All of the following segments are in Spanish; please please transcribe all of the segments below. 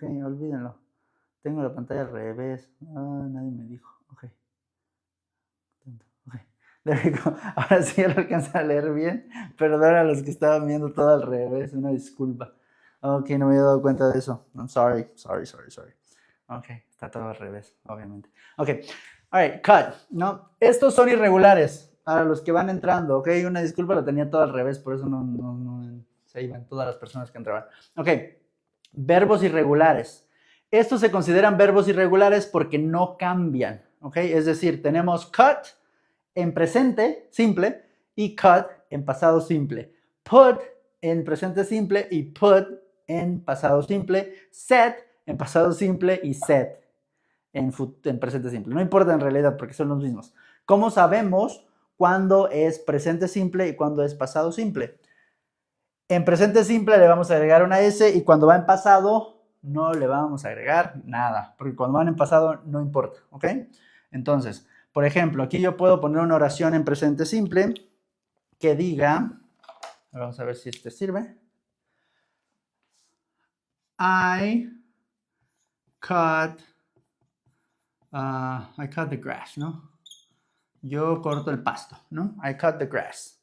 Ok, olvídenlo. Tengo la pantalla al revés. Nadie me dijo. Ok. Ok. There we go. Ahora sí ya lo alcanza a leer bien. Perdón a los que estaban viendo todo al revés. Una disculpa. Ok, no me había dado cuenta de eso. I'm sorry. Ok, está todo al revés, obviamente. Ok, alright, cut, ¿no? Estos son irregulares a los que van entrando, ok. Una disculpa, lo tenía todo al revés, por eso no se iban todas las personas que entraban. Ok, verbos irregulares. Estos se consideran verbos irregulares porque no cambian, ok. Es decir, tenemos cut en presente simple y cut en pasado simple. Put en presente simple y put en pasado simple. Set en pasado simple y set en presente simple. No importa en realidad porque son los mismos. ¿Cómo sabemos cuándo es presente simple y cuándo es pasado simple? En presente simple le vamos a agregar una S y cuando va en pasado no le vamos a agregar nada, porque cuando van en pasado no importa, ¿ok? Entonces, por ejemplo, aquí yo puedo poner una oración en presente simple que diga, vamos a ver si este sirve. I cut the grass, ¿no? Yo corto el pasto, ¿no? I cut the grass.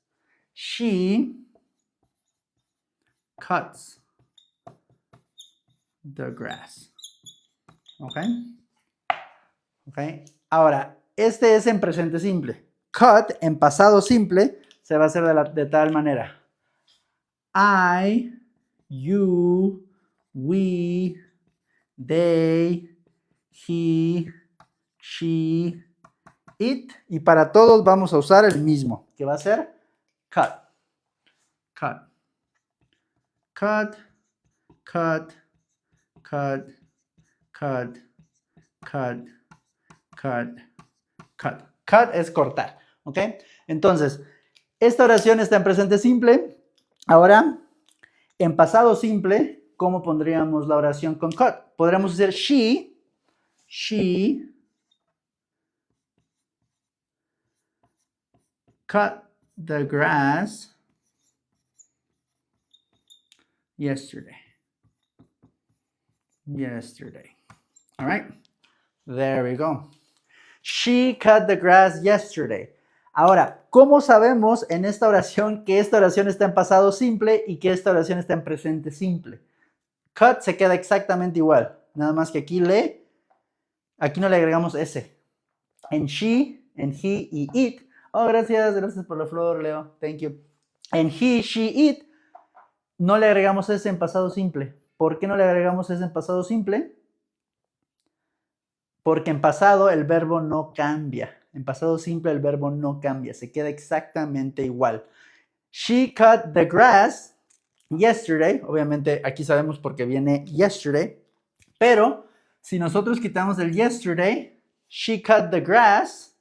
She cuts the grass. ¿Ok? ¿Ok? Ahora, este es en presente simple. Cut en pasado simple se va a hacer de tal manera. I, you, we, they, he, she, it. Y para todos vamos a usar el mismo, que va a ser cut. Cut. Cut. Cut. Cut. Cut. Cut. Cut. Cut. Cut es cortar, ¿ok? Entonces, esta oración está en presente simple. Ahora, en pasado simple, ¿cómo pondríamos la oración con cut? Podríamos hacer she cut the grass yesterday. All right, there we go. She cut the grass yesterday. Ahora, ¿cómo sabemos en esta oración que esta oración está en pasado simple y que esta oración está en presente simple? Cut se queda exactamente igual, nada más que aquí no le agregamos S. En she, en he y it. Oh, gracias por la flor, Leo. Thank you. En he, she, it, no le agregamos S en pasado simple. ¿Por qué no le agregamos S en pasado simple? Porque en pasado el verbo no cambia. En pasado simple el verbo no cambia, se queda exactamente igual. She cut the grass yesterday. Obviamente aquí sabemos por qué viene yesterday. Pero si nosotros quitamos el yesterday, she cut the grass,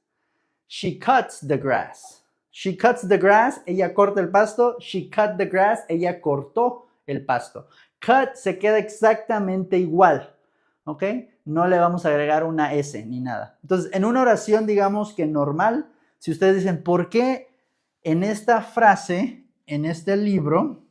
she cuts the grass. She cuts the grass, ella corta el pasto. She cut the grass, ella cortó el pasto. Cut se queda exactamente igual. ¿Ok? No le vamos a agregar una S ni nada. Entonces, en una oración, digamos que normal, si ustedes dicen, ¿por qué en esta frase, en este libro,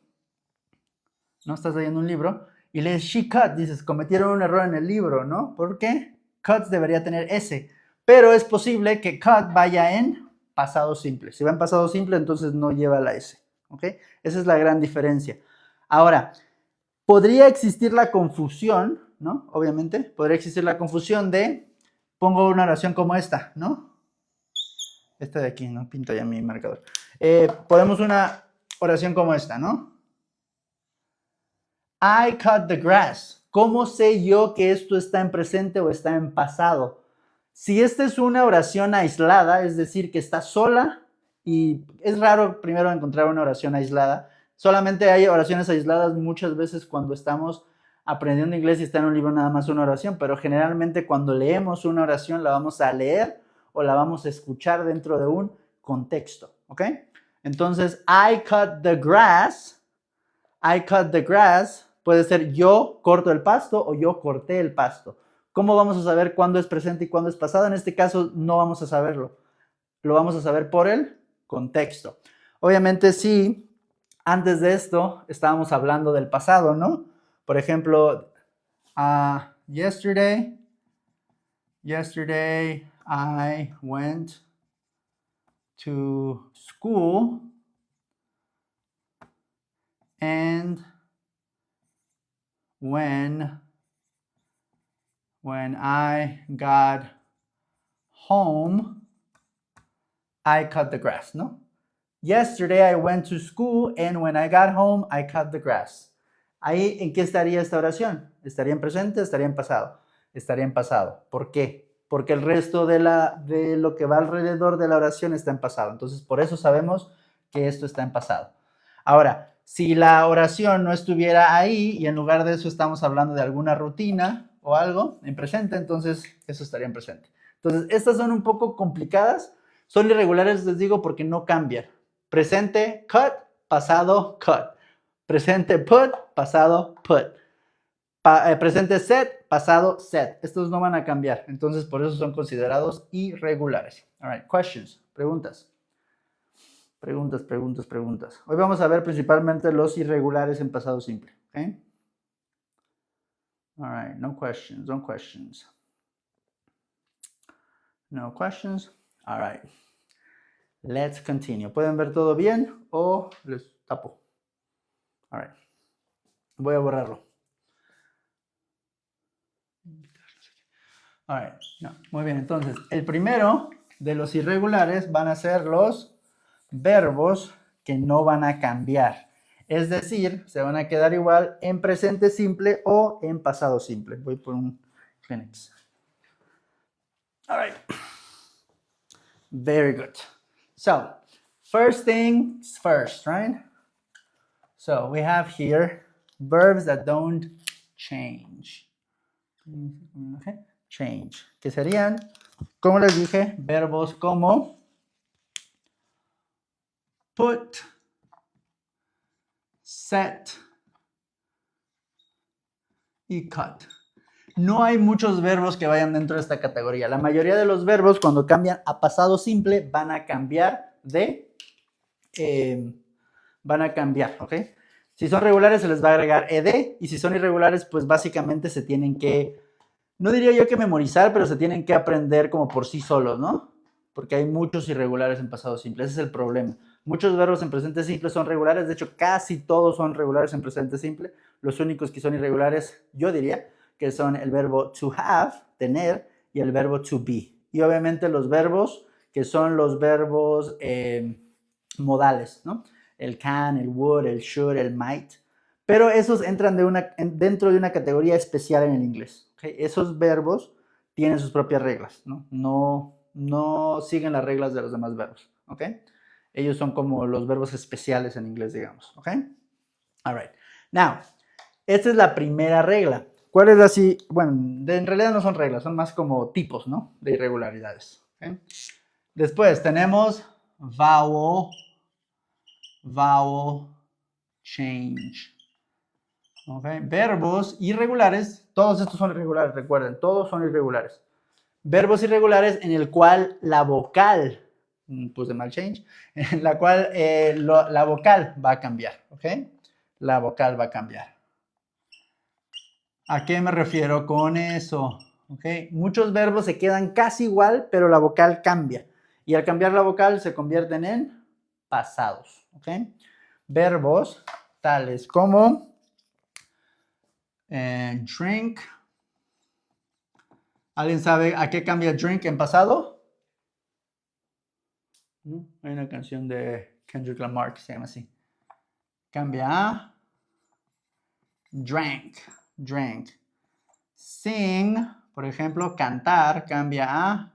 no estás leyendo un libro, y lees she cut, dices, cometieron un error en el libro, ¿no? ¿Por qué? Cuts debería tener S, pero es posible que cut vaya en pasado simple. Si va en pasado simple, entonces no lleva la S, ¿ok? Esa es la gran diferencia. Ahora, podría existir la confusión, ¿no? Obviamente, podría existir la confusión de, pongo una oración como esta, ¿no? Esta de aquí, ¿no? Pinto ya mi marcador. Podemos una oración como esta, ¿no? I cut the grass. ¿Cómo sé yo que esto está en presente o está en pasado? Si esta es una oración aislada, es decir, que está sola, y es raro primero encontrar una oración aislada, solamente hay oraciones aisladas muchas veces cuando estamos aprendiendo inglés y está en un libro nada más una oración, pero generalmente cuando leemos una oración la vamos a leer o la vamos a escuchar dentro de un contexto, ¿ok? Entonces, I cut the grass puede ser yo corto el pasto o yo corté el pasto. ¿Cómo vamos a saber cuándo es presente y cuándo es pasado? En este caso no vamos a saberlo. Lo vamos a saber por el contexto. Obviamente sí, antes de esto estábamos hablando del pasado, ¿no? Por ejemplo, Yesterday I went to school and when I got home, I cut the grass, ¿no? Yesterday I went to school and when I got home, I cut the grass. Ahí, ¿en qué estaría esta oración? ¿Estaría en presente? ¿Estaría en pasado? Estaría en pasado. ¿Por qué? Porque el resto de lo que va alrededor de la oración está en pasado. Entonces, por eso sabemos que esto está en pasado. Ahora, si la oración no estuviera ahí y en lugar de eso estamos hablando de alguna rutina o algo en presente, entonces eso estaría en presente. Entonces, estas son un poco complicadas. Son irregulares, les digo, porque no cambian. Presente, cut, pasado, cut. Presente, put, pasado, put. Presente, set, pasado, set. Estos no van a cambiar. Entonces, por eso son considerados irregulares. All right, questions, preguntas. Preguntas. Hoy vamos a ver principalmente los irregulares en pasado simple. Okay? All right, no questions. No questions. All right. Let's continue. ¿Pueden ver todo bien o les tapo? All right. Voy a borrarlo. All right. No. Muy bien, entonces, el primero de los irregulares van a ser los verbos que no van a cambiar. Es decir, se van a quedar igual en presente simple o en pasado simple. Voy por un Kleenex. All right. Very good. So, first things first, right? So, we have here verbs that don't change. Okay. Change. Que serían, como les dije, verbos como put, set y cut. No hay muchos verbos que vayan dentro de esta categoría. La mayoría de los verbos, cuando cambian a pasado simple, van a cambiar ¿ok? Si son regulares, se les va a agregar ed, y si son irregulares, pues básicamente se tienen que, no diría yo que memorizar, pero se tienen que aprender como por sí solos, ¿no? Porque hay muchos irregulares en pasado simple. Ese es el problema. Muchos verbos en presente simple son regulares. De hecho, casi todos son regulares en presente simple. Los únicos que son irregulares, yo diría, que son el verbo to have, tener, y el verbo to be. Y obviamente los verbos que son los verbos modales, ¿no? El can, el would, el should, el might. Pero esos entran dentro de una categoría especial en el inglés. ¿Okay? Esos verbos tienen sus propias reglas, ¿no? No siguen las reglas de los demás verbos. ¿Ok? Ellos son como los verbos especiales en inglés, digamos. ¿Ok? All right. Now, esta es la primera regla. ¿Cuál es así? Bueno, en realidad no son reglas, son más como tipos, ¿no? De irregularidades. ¿Okay? Después tenemos vowel change. ¿Okay? Verbos irregulares, todos estos son irregulares, recuerden, todos son irregulares. Verbos irregulares en el cual la vocal, puse mal change, en la cual la vocal va a cambiar, ¿ok? La vocal va a cambiar. ¿A qué me refiero con eso? ¿Okay? Muchos verbos se quedan casi igual, pero la vocal cambia. Y al cambiar la vocal se convierten en pasados. ¿Okay? Verbos tales como drink. ¿Alguien sabe a qué cambia drink en pasado? Hay una canción de Kendrick Lamar que se llama así. Cambia a drank. Sing, por ejemplo, cantar, cambia a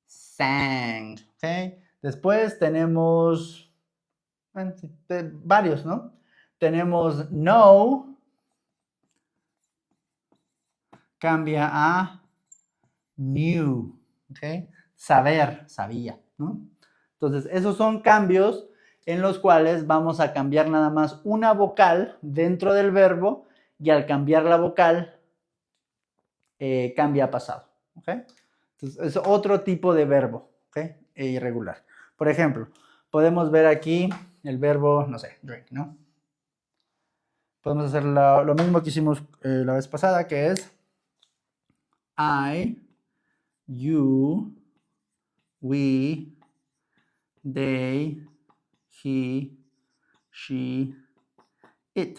sang. ¿Okay? Después tenemos varios, ¿no? Tenemos know, cambia a knew. ¿Okay? Saber, sabía, ¿no? Entonces, esos son cambios en los cuales vamos a cambiar nada más una vocal dentro del verbo y al cambiar la vocal cambia a pasado. ¿Okay? Entonces, es otro tipo de verbo, ¿okay? Irregular. Por ejemplo, podemos ver aquí el verbo, no sé, drink, ¿no? Podemos hacer lo mismo que hicimos la vez pasada, que es I, you, we, they, he, she, it.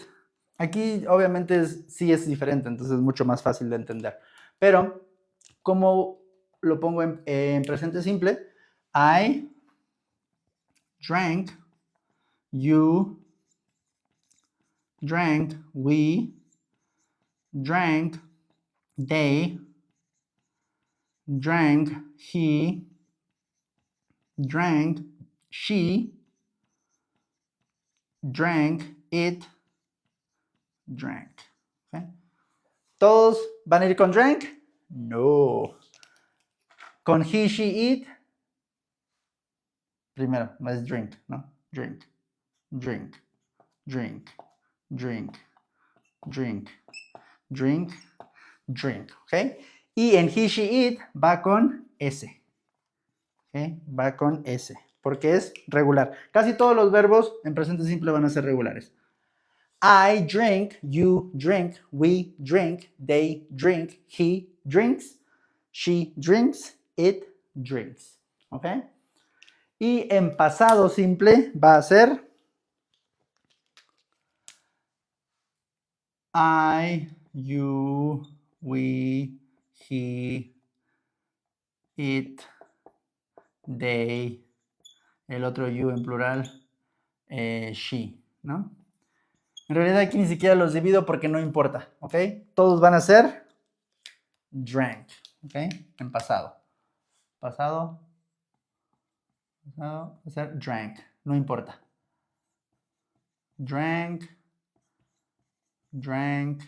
Aquí obviamente sí es diferente, entonces es mucho más fácil de entender. Pero, como lo pongo en presente simple, I drank, you drank, we drank, they drank, he drank, she drank, it drank. ¿Okay? ¿Todos van a ir con drank? No. Con he, she, it. Primero, no es drink, ¿no? Drink, drink, drink, drink, drink, drink, drink, ¿ok? Y en he, she, it va con S, ¿ok? Va con S, porque es regular. Casi todos los verbos en presente simple van a ser regulares. I drink, you drink, we drink, they drink, he drinks, she drinks, it drinks, ¿ok? Y en pasado simple va a ser I, you, we, he, it, they, el otro you en plural, she, ¿no? En realidad aquí ni siquiera los divido porque no importa, ¿ok? Todos van a ser drank, ¿ok? En pasado. Pasado va a ser drank, no importa. Drank, drank,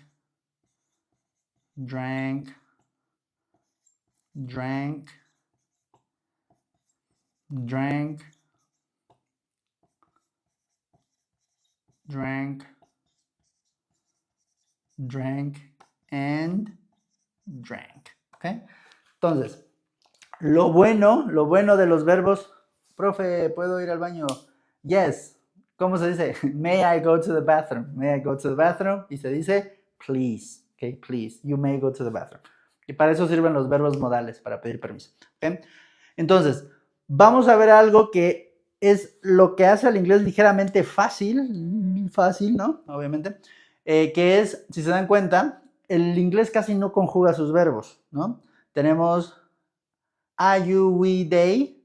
drank, drank, drank, drank, drank, and drank. ¿Ok? Entonces, lo bueno de los verbos, profe, ¿puedo ir al baño? Yes. ¿Cómo se dice? May I go to the bathroom? May I go to the bathroom? Y se dice please. ¿Ok? Please. You may go to the bathroom. Y para eso sirven los verbos modales, para pedir permiso. ¿Ok? Entonces, vamos a ver algo que es lo que hace al inglés ligeramente fácil, ¿no? Obviamente, que es, si se dan cuenta, el inglés casi no conjuga sus verbos, ¿no? Tenemos I, you, we, they,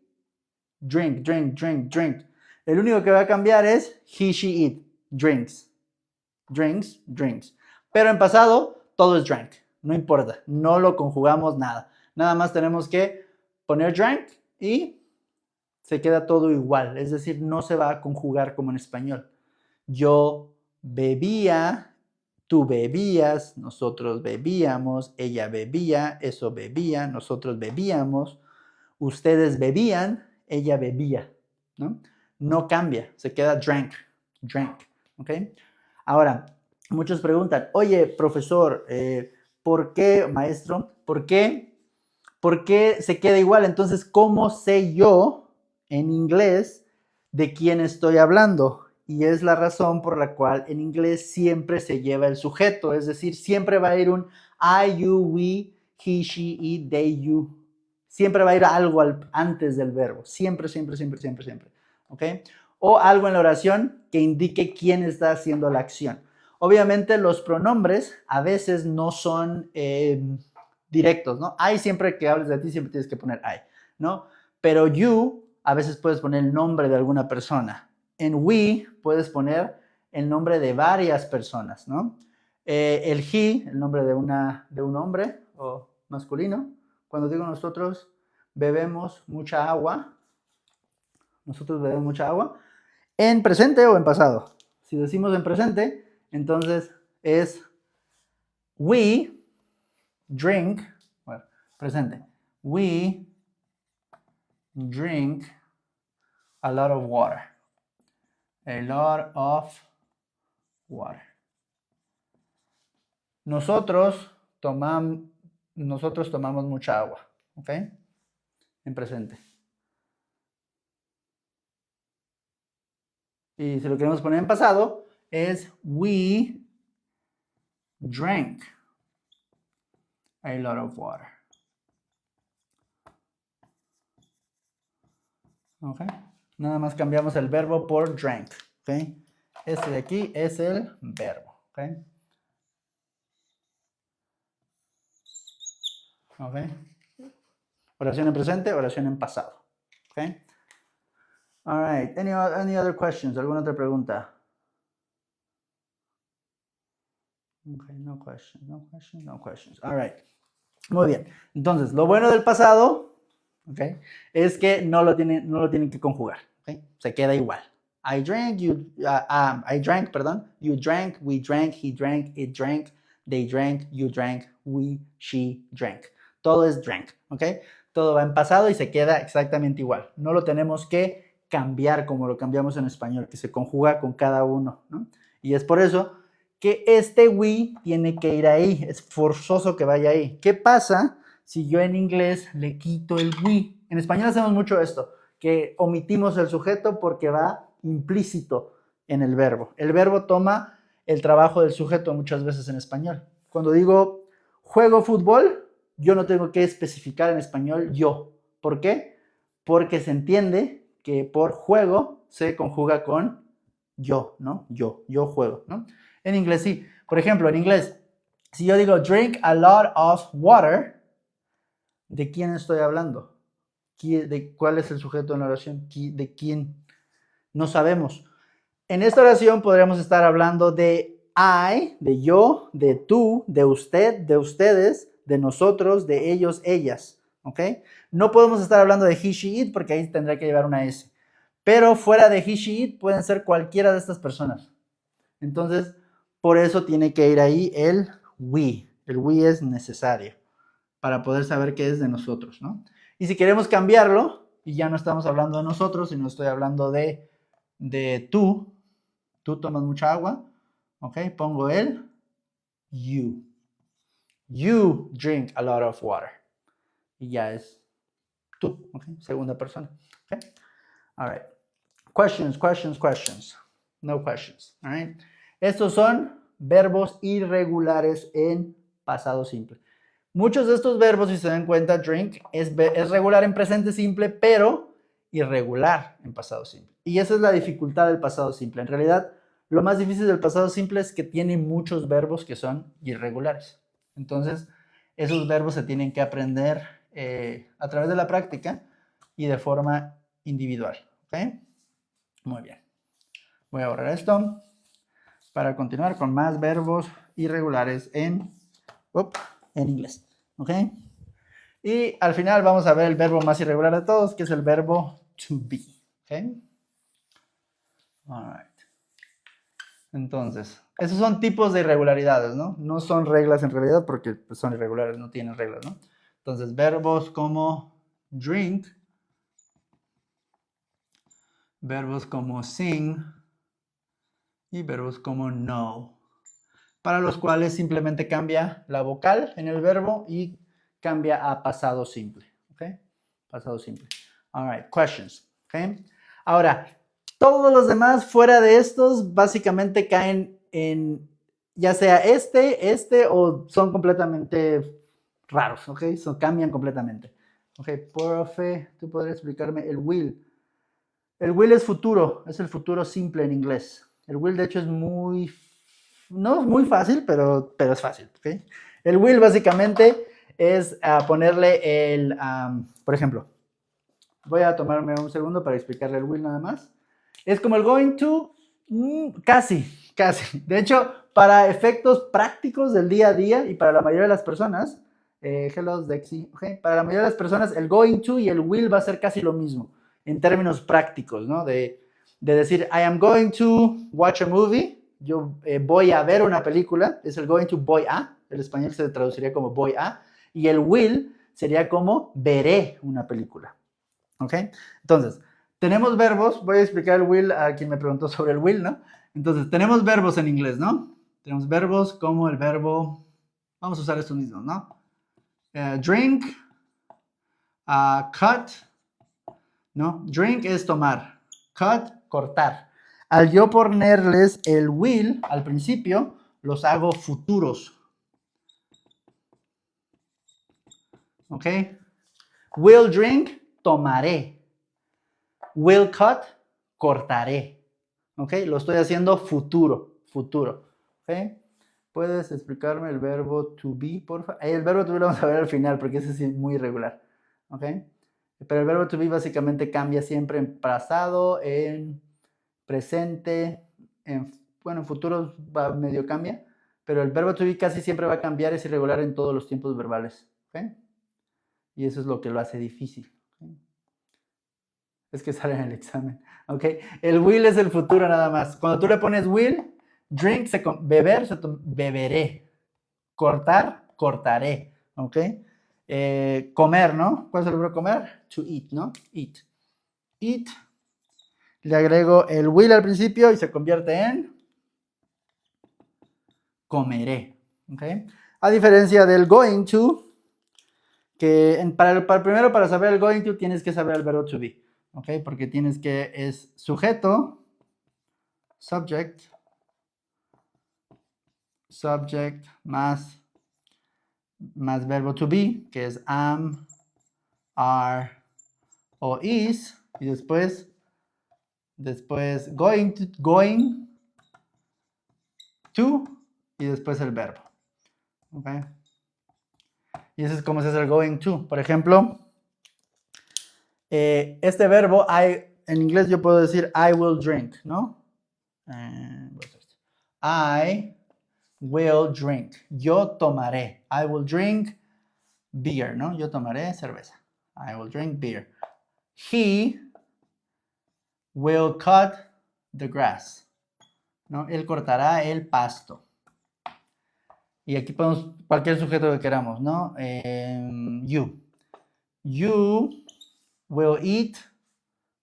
drink, drink, drink, drink. El único que va a cambiar es he, she, it, drinks, drinks, drinks. Pero en pasado, todo es drank, no importa, no lo conjugamos nada. Nada más tenemos que poner drank y se queda todo igual, es decir, no se va a conjugar como en español. Yo bebía, tú bebías, nosotros bebíamos, ella bebía, eso bebía, nosotros bebíamos, ustedes bebían, ella bebía, ¿no? No cambia, se queda drank, drank, ¿ok? Ahora, muchos preguntan, oye, profesor, ¿por qué, maestro, por qué se queda igual? Entonces, ¿cómo sé yo en inglés de quién estoy hablando? Y es la razón por la cual en inglés siempre se lleva el sujeto, es decir, siempre va a ir un I, you, we, he, she, it, they, you. Siempre va a ir algo antes del verbo, siempre, siempre, siempre, siempre, siempre, ¿ok? O algo en la oración que indique quién está haciendo la acción. Obviamente los pronombres a veces no son directos, ¿no? I, siempre que hables de ti, siempre tienes que poner I, ¿no? Pero you, a veces puedes poner el nombre de alguna persona. En we, puedes poner el nombre de varias personas, ¿no? El he, el nombre de un hombre o masculino. Cuando digo nosotros bebemos mucha agua, nosotros bebemos mucha agua, en presente o en pasado. Si decimos en presente, entonces es we drink, bueno, presente, we drink a lot of water. A lot of water. Nosotros tomamos mucha agua, ¿ok? En presente. Y si lo queremos poner en pasado, es we drank a lot of water. ¿Ok? Nada más cambiamos el verbo por drank. ¿Ok? Este de aquí es el verbo. ¿Ok? ¿Ok? Oración en presente, oración en pasado. ¿Ok? All right. Any other questions? ¿Alguna otra pregunta? Okay, no questions. All right. Muy bien. Entonces, lo bueno del pasado, okay, es que no lo tienen que conjugar. Okay? Se queda igual. I drank, you drank, we drank, he drank, it drank, they drank, you drank, we, she drank. Todo es drank, ¿ok? Todo va en pasado y se queda exactamente igual. No lo tenemos que cambiar como lo cambiamos en español, que se conjuga con cada uno, ¿no? Y es por eso que este we tiene que ir ahí, es forzoso que vaya ahí. ¿Qué pasa si yo en inglés le quito el we? En español hacemos mucho esto, que omitimos el sujeto porque va implícito en el verbo. El verbo toma el trabajo del sujeto muchas veces en español. Cuando digo juego fútbol, yo no tengo que especificar en español yo. ¿Por qué? Porque se entiende que por juego se conjuga con yo, ¿no? Yo juego, ¿no? En inglés sí. Por ejemplo, en inglés, si yo digo drink a lot of water, ¿de quién estoy hablando? ¿De cuál es el sujeto en la oración? ¿De quién? No sabemos. En esta oración podríamos estar hablando de I, de yo, de tú, de usted, de ustedes, de nosotros, de ellos, ellas. ¿Ok? No podemos estar hablando de he, she, it porque ahí tendría que llevar una S. Pero fuera de he, she, it pueden ser cualquiera de estas personas. Entonces, por eso tiene que ir ahí el we. El we es necesario para poder saber qué es de nosotros, ¿no? Y si queremos cambiarlo, y ya no estamos hablando de nosotros, sino estoy hablando de tú tomas mucha agua, ¿ok? Pongo el you. You drink a lot of water. Y ya es tú, ¿ok? Segunda persona, ¿ok? All right. Questions. No questions, all right? Estos son verbos irregulares en pasado simple. Muchos de estos verbos, si se dan cuenta, drink es regular en presente simple, pero irregular en pasado simple. Y esa es la dificultad del pasado simple. En realidad, lo más difícil del pasado simple es que tiene muchos verbos que son irregulares. Entonces, esos verbos se tienen que aprender a través de la práctica y de forma individual. ¿Ok? Muy bien. Voy a borrar esto para continuar con más verbos irregulares en inglés. ¿Ok? Y al final vamos a ver el verbo más irregular de todos, que es el verbo to be. ¿Ok? All right. Entonces, esos son tipos de irregularidades, ¿no? No son reglas en realidad porque pues, son irregulares, no tienen reglas, ¿no? Entonces, verbos como drink, verbos como sing y verbos como know, para los cuales simplemente cambia la vocal en el verbo y cambia a pasado simple, ¿ok? Pasado simple. All right, questions, ¿ok? Ahora, todos los demás fuera de estos básicamente caen en ya sea este o son completamente raros, ¿ok? Cambian completamente. Ok, profe, ¿tú podrías explicarme el will? El will es futuro, es el futuro simple en inglés. El will de hecho es no es muy fácil, pero es fácil, ¿ok? El will básicamente es ponerle por ejemplo, voy a tomarme un segundo para explicarle el will nada más. Es como el going to, casi. De hecho, para efectos prácticos del día a día y para la mayoría de las personas, hello Dexy, okay, para la mayoría de las personas el going to y el will va a ser casi lo mismo en términos prácticos, ¿no? De decir, I am going to watch a movie, yo voy a ver una película, es el going to voy a, el español se traduciría como voy a, y el will sería como veré una película, ¿ok? Entonces, tenemos verbos, voy a explicar el will a quien me preguntó sobre el will, ¿no? Entonces, tenemos verbos en inglés, ¿no? Tenemos verbos como el verbo, vamos a usar estos mismos, ¿no? Drink, cut, ¿no? Drink es tomar, cut, cortar. Al yo ponerles el will al principio, los hago futuros, ¿ok? Will drink, tomaré. Will cut, cortaré. ¿Ok? Lo estoy haciendo futuro, ¿ok? ¿Puedes explicarme el verbo to be, por favor? El verbo to be lo vamos a ver al final porque ese sí es muy irregular, ¿ok? Pero el verbo to be básicamente cambia siempre en pasado, en presente, en futuro medio cambia, pero el verbo to be casi siempre va a cambiar, es irregular en todos los tiempos verbales, ¿ok? Y eso es lo que lo hace difícil, ¿ok? Es que sale en el examen, ¿ok? El will es el futuro nada más. Cuando tú le pones will, drink, beber, beberé. Cortar, cortaré, ¿ok? Comer, ¿no? ¿Cuál es el verbo comer? To eat, ¿no? Eat. Eat. Le agrego el will al principio y se convierte en comeré, ¿ok? A diferencia del going to, que primero para saber el going to tienes que saber el verbo to be, ¿ok? Porque tienes que, es sujeto, subject más verbo to be, que es am, are o is, y después going to, y después el verbo, ¿ok? Y eso es como se hace el going to. Por ejemplo, este verbo, en inglés yo puedo decir I will drink, ¿no? I will drink. Yo tomaré. I will drink beer, ¿no? Yo tomaré cerveza. I will drink beer. He will cut the grass, ¿no? Él cortará el pasto. Y aquí ponemos cualquier sujeto que queramos, ¿no? You. You will eat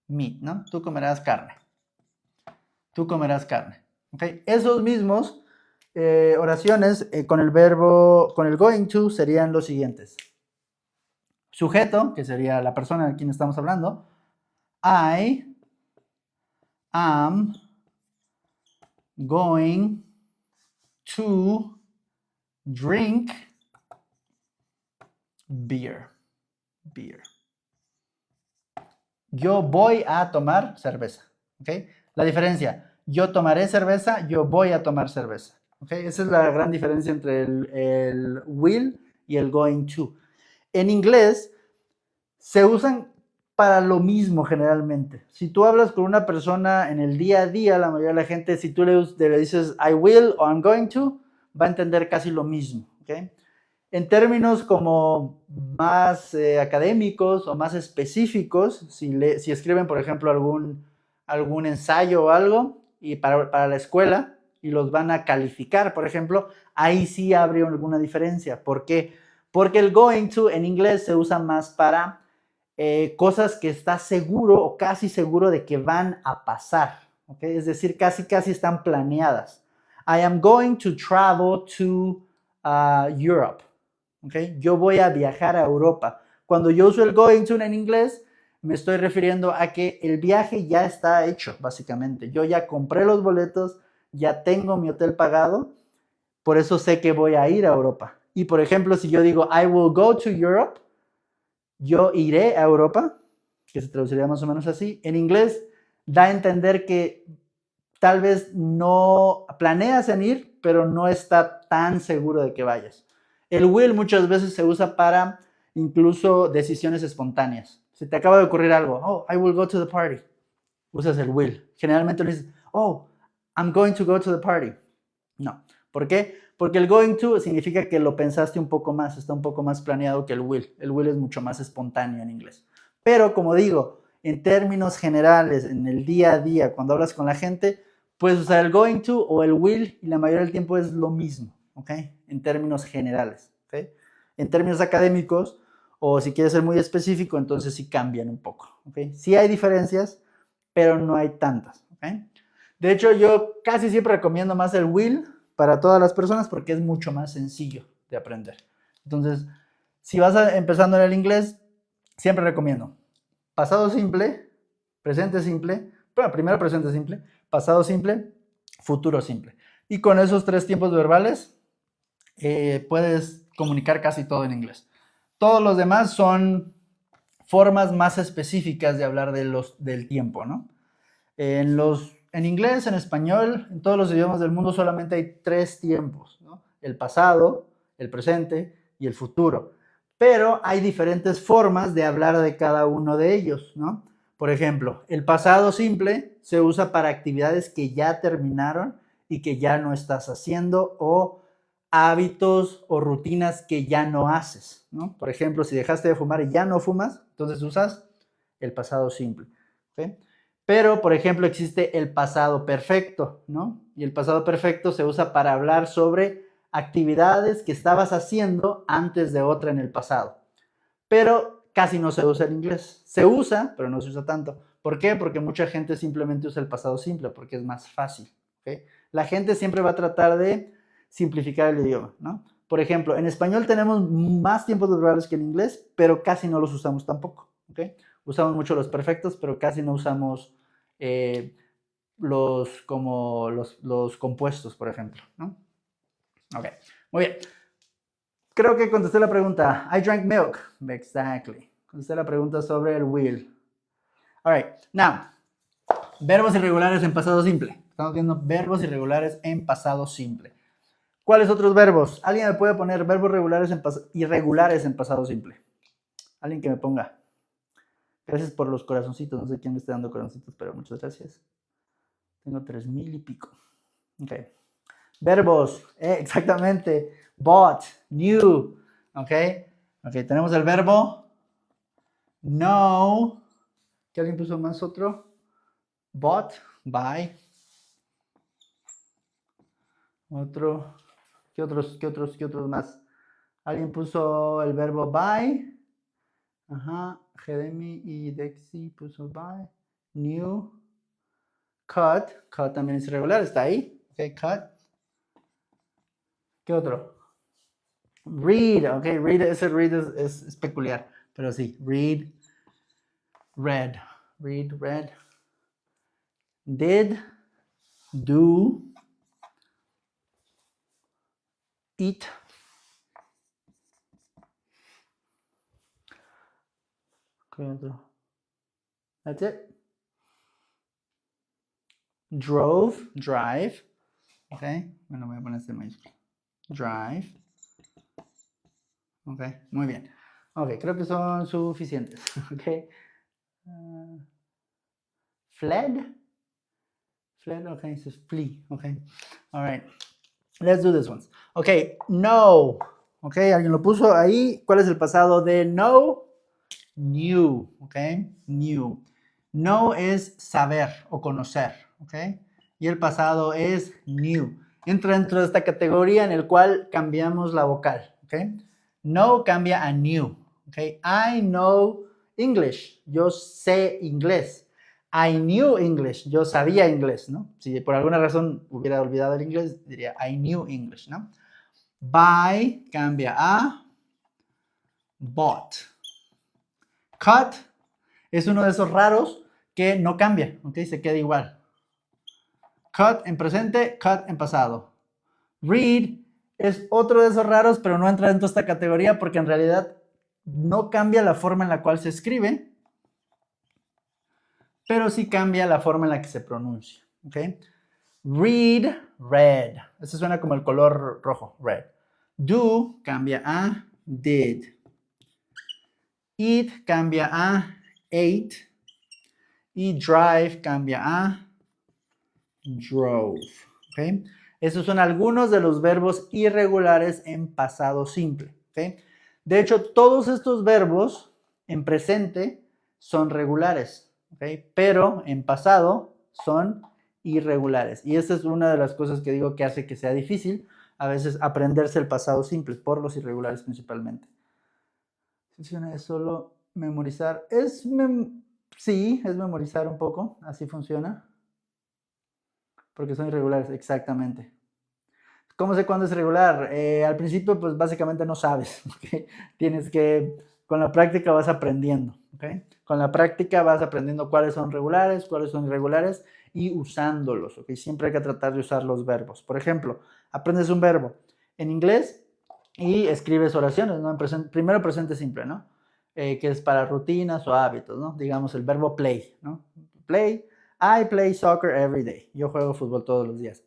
meat, ¿no? Tú comerás carne. Tú comerás carne. ¿Ok? Esos mismos oraciones con el verbo, con el going to serían los siguientes. Sujeto, que sería la persona de quien estamos hablando. I am going to drink beer. Beer. Yo voy a tomar cerveza. ¿Ok? La diferencia, yo tomaré cerveza, yo voy a tomar cerveza. ¿Ok? Esa es la gran diferencia entre el will y el going to. En inglés se usan para lo mismo generalmente. Si tú hablas con una persona en el día a día, la mayoría de la gente, si tú le dices I will o I'm going to, va a entender casi lo mismo. ¿Ok? En términos como más académicos o más específicos, si escriben, por ejemplo, algún ensayo o algo y para la escuela y los van a calificar, por ejemplo, ahí sí habría alguna diferencia. ¿Por qué? Porque el going to en inglés se usa más para cosas que estás seguro o casi seguro de que van a pasar. ¿Okay? Es decir, casi están planeadas. I am going to travel to Europe. ¿Okay? Yo voy a viajar a Europa. Cuando yo uso el going to en inglés, me estoy refiriendo a que el viaje ya está hecho, básicamente. Yo ya compré los boletos, ya tengo mi hotel pagado, por eso sé que voy a ir a Europa. Y por ejemplo, si yo digo I will go to Europe, yo iré a Europa, que se traduciría más o menos así, en inglés da a entender que tal vez no planeas en ir, pero no está tan seguro de que vayas. El will muchas veces se usa para incluso decisiones espontáneas. Si te acaba de ocurrir algo, oh, I will go to the party, usas el will. Generalmente le dices, oh, I'm going to go to the party. No. ¿Por qué? Porque el going to significa que lo pensaste un poco más, está un poco más planeado que el will. El will es mucho más espontáneo en inglés. Pero como digo, en términos generales, en el día a día, cuando hablas con la gente, puedes usar el going to o el will y la mayoría del tiempo es lo mismo, ¿ok? En términos generales, ¿ok? En términos académicos o si quieres ser muy específico, entonces sí cambian un poco, ¿ok? Sí hay diferencias, pero no hay tantas, ¿ok? De hecho, yo casi siempre recomiendo más el will para todas las personas porque es mucho más sencillo de aprender. Entonces, si vas empezando en el inglés, siempre recomiendo pasado simple, presente simple, bueno, primero presente simple, pasado simple, futuro simple. Y con esos 3 tiempos verbales puedes comunicar casi todo en inglés. Todos los demás son formas más específicas de hablar del tiempo, ¿no? En inglés, en español, en todos los idiomas del mundo solamente hay 3 tiempos, ¿no? El pasado, el presente y el futuro. Pero hay diferentes formas de hablar de cada uno de ellos, ¿no? Por ejemplo, el pasado simple se usa para actividades que ya terminaron y que ya no estás haciendo, o hábitos o rutinas que ya no haces, ¿no? Por ejemplo, si dejaste de fumar y ya no fumas, entonces usas el pasado simple, ¿okay? Pero, por ejemplo, existe el pasado perfecto, ¿no? Y el pasado perfecto se usa para hablar sobre actividades que estabas haciendo antes de otra en el pasado. Pero casi no se usa en inglés. Se usa, pero no se usa tanto. ¿Por qué? Porque mucha gente simplemente usa el pasado simple, porque es más fácil, ¿okay? La gente siempre va a tratar de simplificar el idioma, ¿no? Por ejemplo, en español tenemos más tiempos verbales que en inglés, pero casi no los usamos tampoco, ¿okay? Usamos mucho los perfectos, pero casi no usamos los compuestos, por ejemplo, ¿no? Ok, muy bien. Creo que contesté la pregunta. I drank milk. Exactly. Contesté la pregunta sobre el will. All right, now, verbos irregulares en pasado simple. Estamos viendo verbos irregulares en pasado simple. ¿Cuáles otros verbos? ¿Alguien me puede poner verbos irregulares en pasado simple? Alguien que me ponga. Gracias por los corazoncitos. No sé quién me está dando corazoncitos, pero muchas gracias. Tengo 3,000 y pico. Ok. Verbos. Exactamente. Bought. New. Ok. Ok. Tenemos el verbo know. ¿Qué alguien puso más otro? Bought. Buy. Otro. ¿Qué otros más? Alguien puso el verbo buy. Ajá. Jeremy y Dexy puso buy. New. Cut. Cut también es irregular. Está ahí. Ok. Cut. ¿Qué otro? Read. Ok. Read. Ese read es peculiar. Pero sí. Read. Read. Read. Read. Did. Do. Eat. ¿Qué otro? That's it. Drove. Drive. Ok. Bueno, voy a poner este mayúsculo. Drive. Ok. Muy bien. Ok. Creo que son suficientes. Ok. Fled. Fled. Ok. This is flee. Ok. All right. Let's do this one. Ok. No. Ok. ¿Alguien lo puso ahí? ¿Cuál es el pasado de no? New. Ok. New. Know es saber o conocer. Ok. Y el pasado es new. Entra dentro de esta categoría en el cual cambiamos la vocal. Ok. Know cambia a new. Ok. I know English. Yo sé inglés. I knew English. Yo sabía inglés, ¿no? Si por alguna razón hubiera olvidado el inglés, diría I knew English, ¿no? Buy cambia a bought. Cut es uno de esos raros que no cambia, ¿ok? Se queda igual. Cut en presente, cut en pasado. Read es otro de esos raros, pero no entra dentro de esta categoría porque en realidad no cambia la forma en la cual se escribe, pero sí cambia la forma en la que se pronuncia, ¿ok? Read, red. Eso suena como el color rojo, red. Do cambia a did. Eat cambia a ate. Y drive cambia a drove. ¿Okay? Esos son algunos de los verbos irregulares en pasado simple. ¿Okay? De hecho, todos estos verbos en presente son regulares, ¿okay? Pero en pasado son irregulares. Y esta es una de las cosas que digo que hace que sea difícil a veces aprenderse el pasado simple, por los irregulares principalmente. Funciona es solo memorizar. Sí, es memorizar un poco, así funciona. Porque son irregulares, exactamente. ¿Cómo sé cuándo es irregular? Al principio, pues básicamente no sabes, ¿okay? Con la práctica vas aprendiendo, ¿okay? Con la práctica vas aprendiendo cuáles son regulares, cuáles son irregulares y usándolos, ¿okay? Siempre hay que tratar de usar los verbos. Por ejemplo, aprendes un verbo. En inglés, y escribes oraciones, ¿no? Primero presente simple, ¿no? Que es para rutinas o hábitos, ¿no? Digamos el verbo play, ¿no? Play, I play soccer every day. Yo juego fútbol todos los días.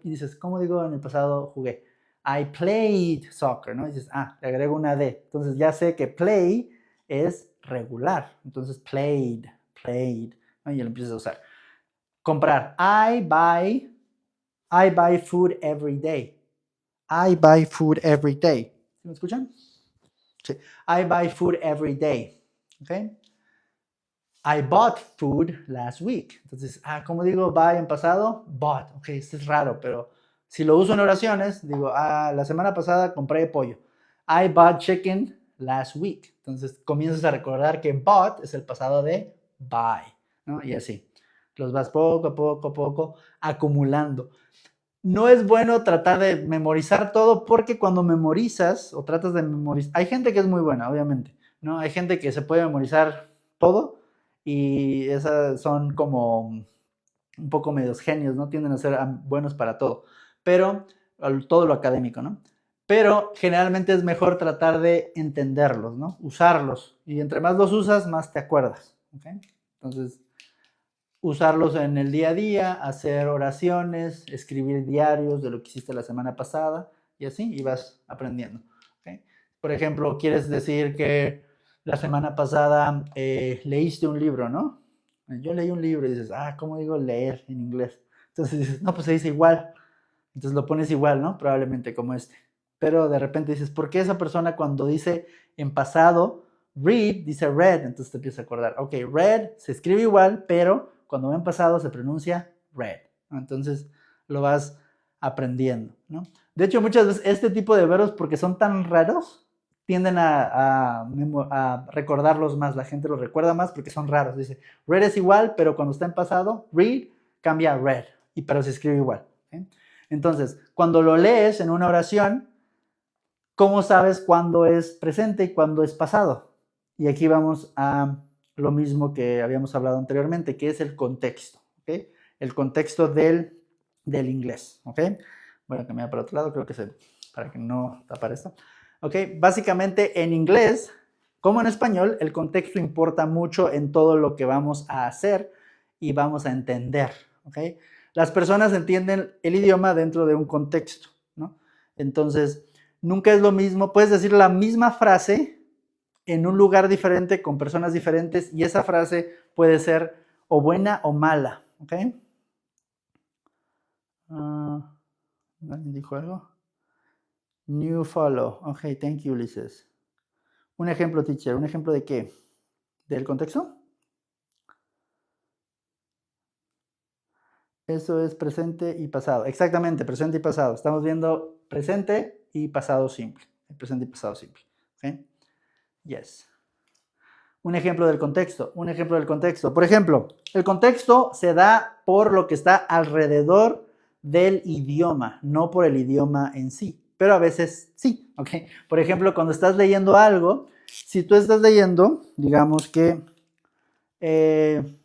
Y dices, ¿cómo digo en el pasado jugué? I played soccer, ¿no? Y dices, le agrego una D. Entonces ya sé que play es regular. Entonces played, ¿no? Y lo empiezas a usar. Comprar, I buy food every day. I buy food every day. ¿Me escuchan? Sí. I buy food every day. ¿Ok? I bought food last week. Entonces, ¿cómo digo buy en pasado? Bought. Ok, esto es raro, pero si lo uso en oraciones, digo, la semana pasada compré pollo. I bought chicken last week. Entonces, comienzas a recordar que bought es el pasado de buy, ¿no? Y así. Los vas poco a poco acumulando. No es bueno tratar de memorizar todo porque cuando memorizas o tratas de memorizar, hay gente que es muy buena, obviamente, ¿no? Hay gente que se puede memorizar todo y esas son como un poco medios genios, ¿no? Tienden a ser buenos para todo, pero todo lo académico, ¿no? Pero generalmente es mejor tratar de entenderlos, ¿no? Usarlos. Y entre más los usas, más te acuerdas, ¿ok? Entonces, usarlos en el día a día, hacer oraciones, escribir diarios de lo que hiciste la semana pasada y así, y vas aprendiendo. ¿Okay? Por ejemplo, quieres decir que la semana pasada leíste un libro, ¿no? Yo leí un libro y dices, ¿cómo digo leer en inglés? Entonces dices, no, pues se dice igual. Entonces lo pones igual, ¿no? Probablemente como este. Pero de repente dices, ¿por qué esa persona cuando dice en pasado, read, dice read? Entonces te empiezas a acordar, ok, read se escribe igual, pero cuando va en pasado se pronuncia read. Entonces lo vas aprendiendo, ¿no? De hecho, muchas veces este tipo de verbos, porque son tan raros, tienden a recordarlos más. La gente los recuerda más porque son raros. Dice, read es igual, pero cuando está en pasado, read cambia a read, pero se escribe igual. ¿Okay? Entonces, cuando lo lees en una oración, ¿cómo sabes cuándo es presente y cuándo es pasado? Y aquí vamos a lo mismo que habíamos hablado anteriormente, que es el contexto. ¿Okay? El contexto del inglés. ¿Okay? Voy a cambiar para otro lado, creo que para que no tapar esto. ¿Okay? Básicamente en inglés, como en español, el contexto importa mucho en todo lo que vamos a hacer y vamos a entender. ¿Okay? Las personas entienden el idioma dentro de un contexto, ¿no? Entonces, nunca es lo mismo, puedes decir la misma frase en un lugar diferente con personas diferentes y esa frase puede ser o buena o mala, ¿ok? ¿Alguien dijo algo? New follow, ok, thank you, Ulises. Un ejemplo, teacher, ¿un ejemplo de qué? ¿Del contexto? Eso es presente y pasado. Exactamente, presente y pasado. Estamos viendo presente y pasado simple. Presente y pasado simple. ¿Ok? Yes. Un ejemplo del contexto. Por ejemplo, el contexto se da por lo que está alrededor del idioma, no por el idioma en sí. Pero a veces sí, ¿ok? Por ejemplo, cuando estás leyendo algo, si tú estás leyendo, digamos que,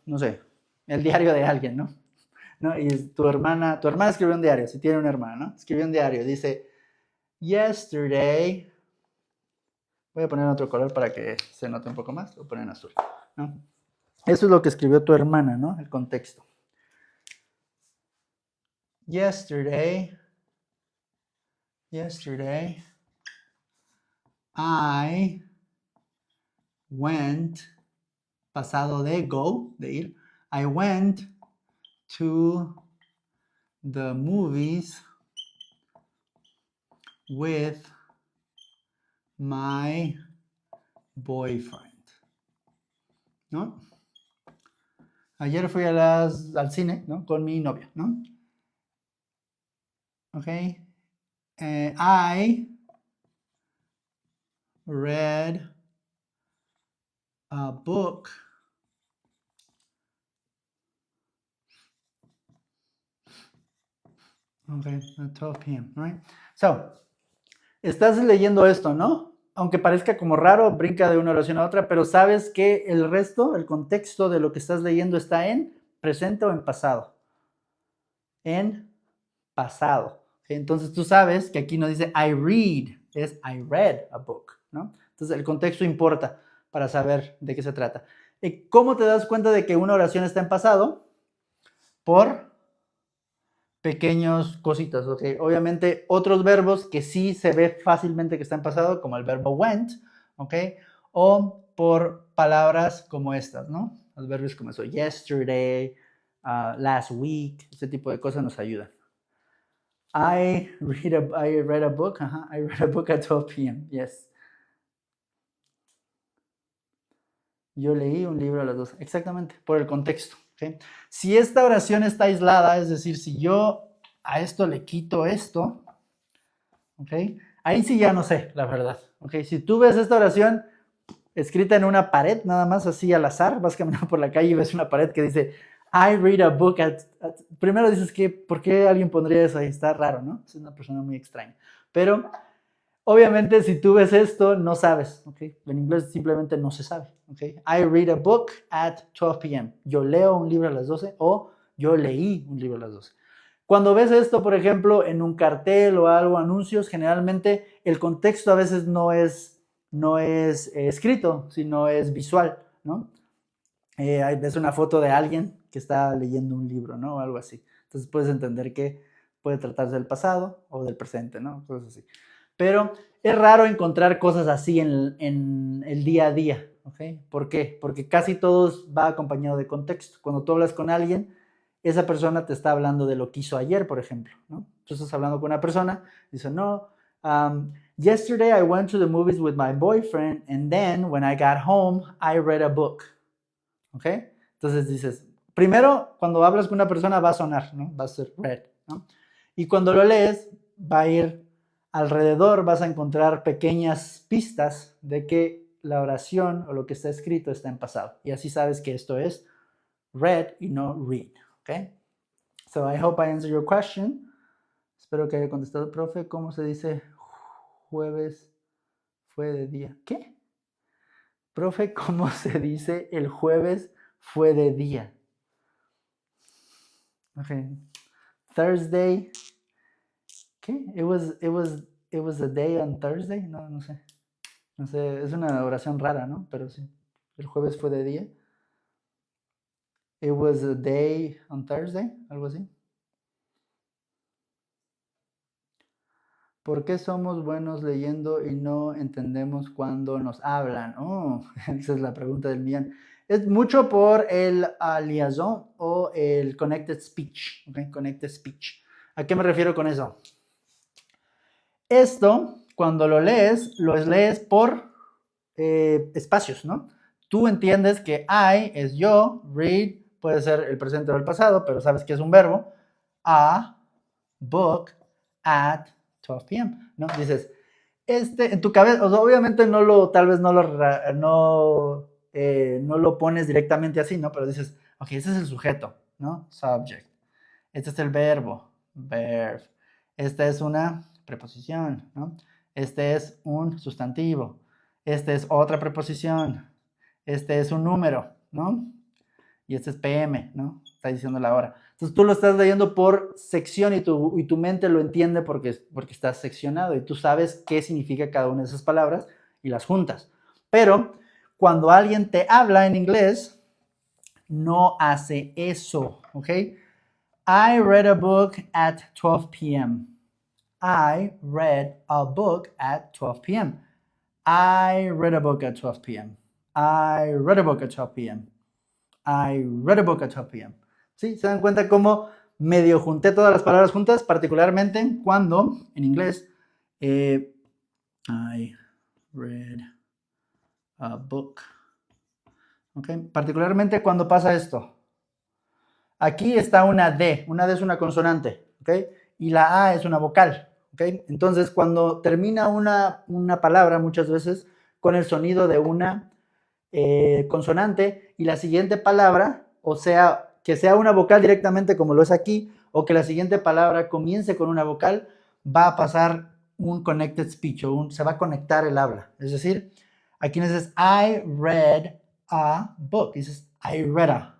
no sé, el diario de alguien, ¿no? Y tu hermana escribió un diario, si tiene una hermana, ¿no? Escribió un diario, dice, yesterday, voy a poner otro color para que se note un poco más, lo ponen azul, ¿no? Eso es lo que escribió tu hermana, ¿no? El contexto. Yesterday, I went, pasado de go, de ir, I went to the movies with my boyfriend, ¿no? Ayer fui al cine, ¿no? Con mi novio, ¿no? Ok. I read a book okay, at 12 p.m., right? So, estás leyendo esto, ¿no? Aunque parezca como raro, brinca de una oración a otra, pero sabes que el resto, el contexto de lo que estás leyendo está en presente o en pasado. En pasado. Entonces tú sabes que aquí no dice I read, es I read a book, ¿no? Entonces el contexto importa para saber de qué se trata. ¿Cómo te das cuenta de que una oración está en pasado? Por pequeños cositas, ¿ok? Obviamente otros verbos que sí se ve fácilmente que están en pasado, como el verbo went, ¿ok? O por palabras como estas, ¿no? Los verbos como eso, yesterday, last week, ese tipo de cosas nos ayudan. I read a book, I read a book at 12 p.m., yes. Yo leí un libro a las 12, exactamente, por el contexto. ¿Okay? Si esta oración está aislada, es decir, si yo a esto le quito esto, ¿okay? Ahí sí ya no sé, la verdad. ¿Okay? Si tú ves esta oración escrita en una pared, nada más así al azar, vas caminando por la calle y ves una pared que dice, I read a book primero dices que, ¿por qué alguien pondría eso ahí? Está raro, ¿no? Es una persona muy extraña. Pero obviamente, si tú ves esto, no sabes, ¿ok? En inglés simplemente no se sabe, ¿ok? I read a book at 12 p.m. Yo leo un libro a las 12 o yo leí un libro a las 12. Cuando ves esto, por ejemplo, en un cartel o algo, anuncios, generalmente el contexto a veces no es escrito, sino es visual, ¿no? Ves una foto de alguien que está leyendo un libro, ¿no? O algo así. Entonces puedes entender que puede tratarse del pasado o del presente, ¿no? Cosas así. Pero es raro encontrar cosas así en el día a día, ¿ok? ¿Por qué? Porque casi todos va acompañado de contexto. Cuando tú hablas con alguien, esa persona te está hablando de lo que hizo ayer, por ejemplo, ¿no? Tú estás hablando con una persona, dice, no, yesterday I went to the movies with my boyfriend and then when I got home, I read a book, ¿ok? Entonces dices, primero, cuando hablas con una persona va a sonar, ¿no? Va a ser read, ¿no? Y cuando lo lees, va a ir alrededor, vas a encontrar pequeñas pistas de que la oración o lo que está escrito está en pasado. Y así sabes que esto es read y no read, ¿ok? So I hope I answered your question. Espero que haya contestado, profe. ¿Cómo se dice jueves fue de día? ¿Qué? Profe, ¿cómo se dice el jueves fue de día? Okay. Thursday. ¿Qué? It was a day on Thursday. No, no sé. No sé, es una oración rara, ¿no? Pero sí. El jueves fue de día. It was a day on Thursday, algo así. ¿Por qué somos buenos leyendo y no entendemos cuando nos hablan? Oh, esa es la pregunta del millón. Es mucho por el liaison o el connected speech. ¿Okay? Connected speech. ¿A qué me refiero con eso? Esto, cuando lo lees por espacios, ¿no? Tú entiendes que I es yo, read puede ser el presente o el pasado, pero sabes que es un verbo. A book at 12 p.m., ¿no? Dices, en tu cabeza, o sea, obviamente tal vez no lo pones directamente así, ¿no? Pero dices, ok, ese es el sujeto, ¿no? Subject. Este es el verbo, verb. Esta es una preposición, ¿no? Este es un sustantivo. Este es otra preposición. Este es un número, ¿no? Y este es PM, ¿no? Está diciendo la hora. Entonces tú lo estás leyendo por sección y tu mente lo entiende porque estás seccionado y tú sabes qué significa cada una de esas palabras y las juntas. Pero cuando alguien te habla en inglés, no hace eso, ¿ok? I read a book at 12 p.m. I read a book at 12 p.m. I read a book at 12 p.m. I read a book at 12 p.m. I read a book at 12 p.m. ¿Sí? ¿Se dan cuenta cómo medio junté todas las palabras juntas? Particularmente cuando, en inglés, I read a book. ¿Okay? Particularmente cuando pasa esto. Aquí está una D. Una D es una consonante. ¿Okay? Y la A es una vocal. ¿Okay? Entonces, cuando termina una palabra, muchas veces, con el sonido de una consonante y la siguiente palabra, o sea, que sea una vocal directamente como lo es aquí, o que la siguiente palabra comience con una vocal, va a pasar un connected speech, se va a conectar el habla. Es decir, aquí dices, I read a book. Dices, I read a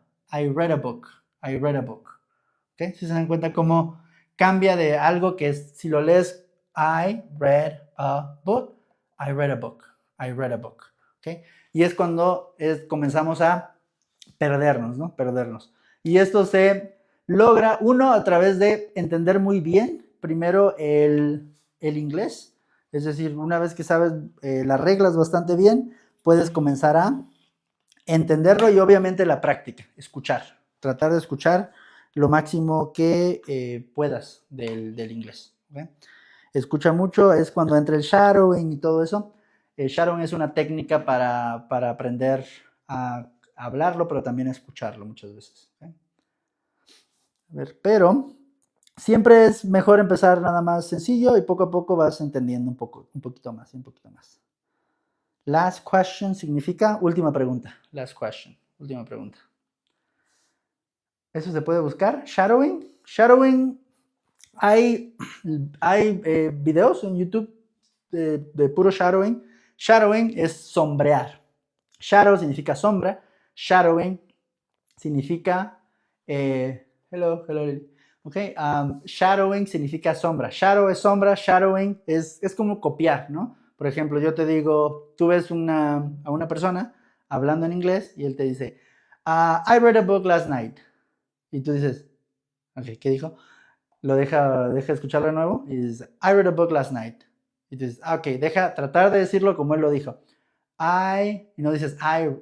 book. I read a book. ¿Okay? Si se dan cuenta cómo cambia de algo que es, si lo lees, I read a book, I read a book, I read a book, ¿ok? Y es cuando comenzamos a perdernos, ¿no? Perdernos. Y esto se logra, uno, a través de entender muy bien, primero, el inglés. Es decir, una vez que sabes las reglas bastante bien, puedes comenzar a entenderlo y obviamente la práctica, escuchar. Tratar de escuchar lo máximo que puedas del inglés. ¿Okay? Escucha mucho, es cuando entra el shadowing y todo eso. El shadowing es una técnica para aprender a hablarlo, pero también a escucharlo muchas veces. ¿Okay? A ver, pero siempre es mejor empezar nada más sencillo y poco a poco vas entendiendo un poquito más, un poquito más. Last question significa última pregunta. Last question, última pregunta. Eso se puede buscar. Shadowing. Shadowing, hay videos en YouTube de puro shadowing. Shadowing es sombrear. Shadow significa sombra. Shadowing significa... hello. Okay, shadowing significa sombra. Shadow es sombra, shadowing es como copiar, ¿no? Por ejemplo, yo te digo, tú ves a una persona hablando en inglés y él te dice, I read a book last night. Y tú dices, ok, ¿qué dijo? Lo deja escucharlo de nuevo y dices, I read a book last night. Y tú dices, ok, deja tratar de decirlo como él lo dijo. Y no dices,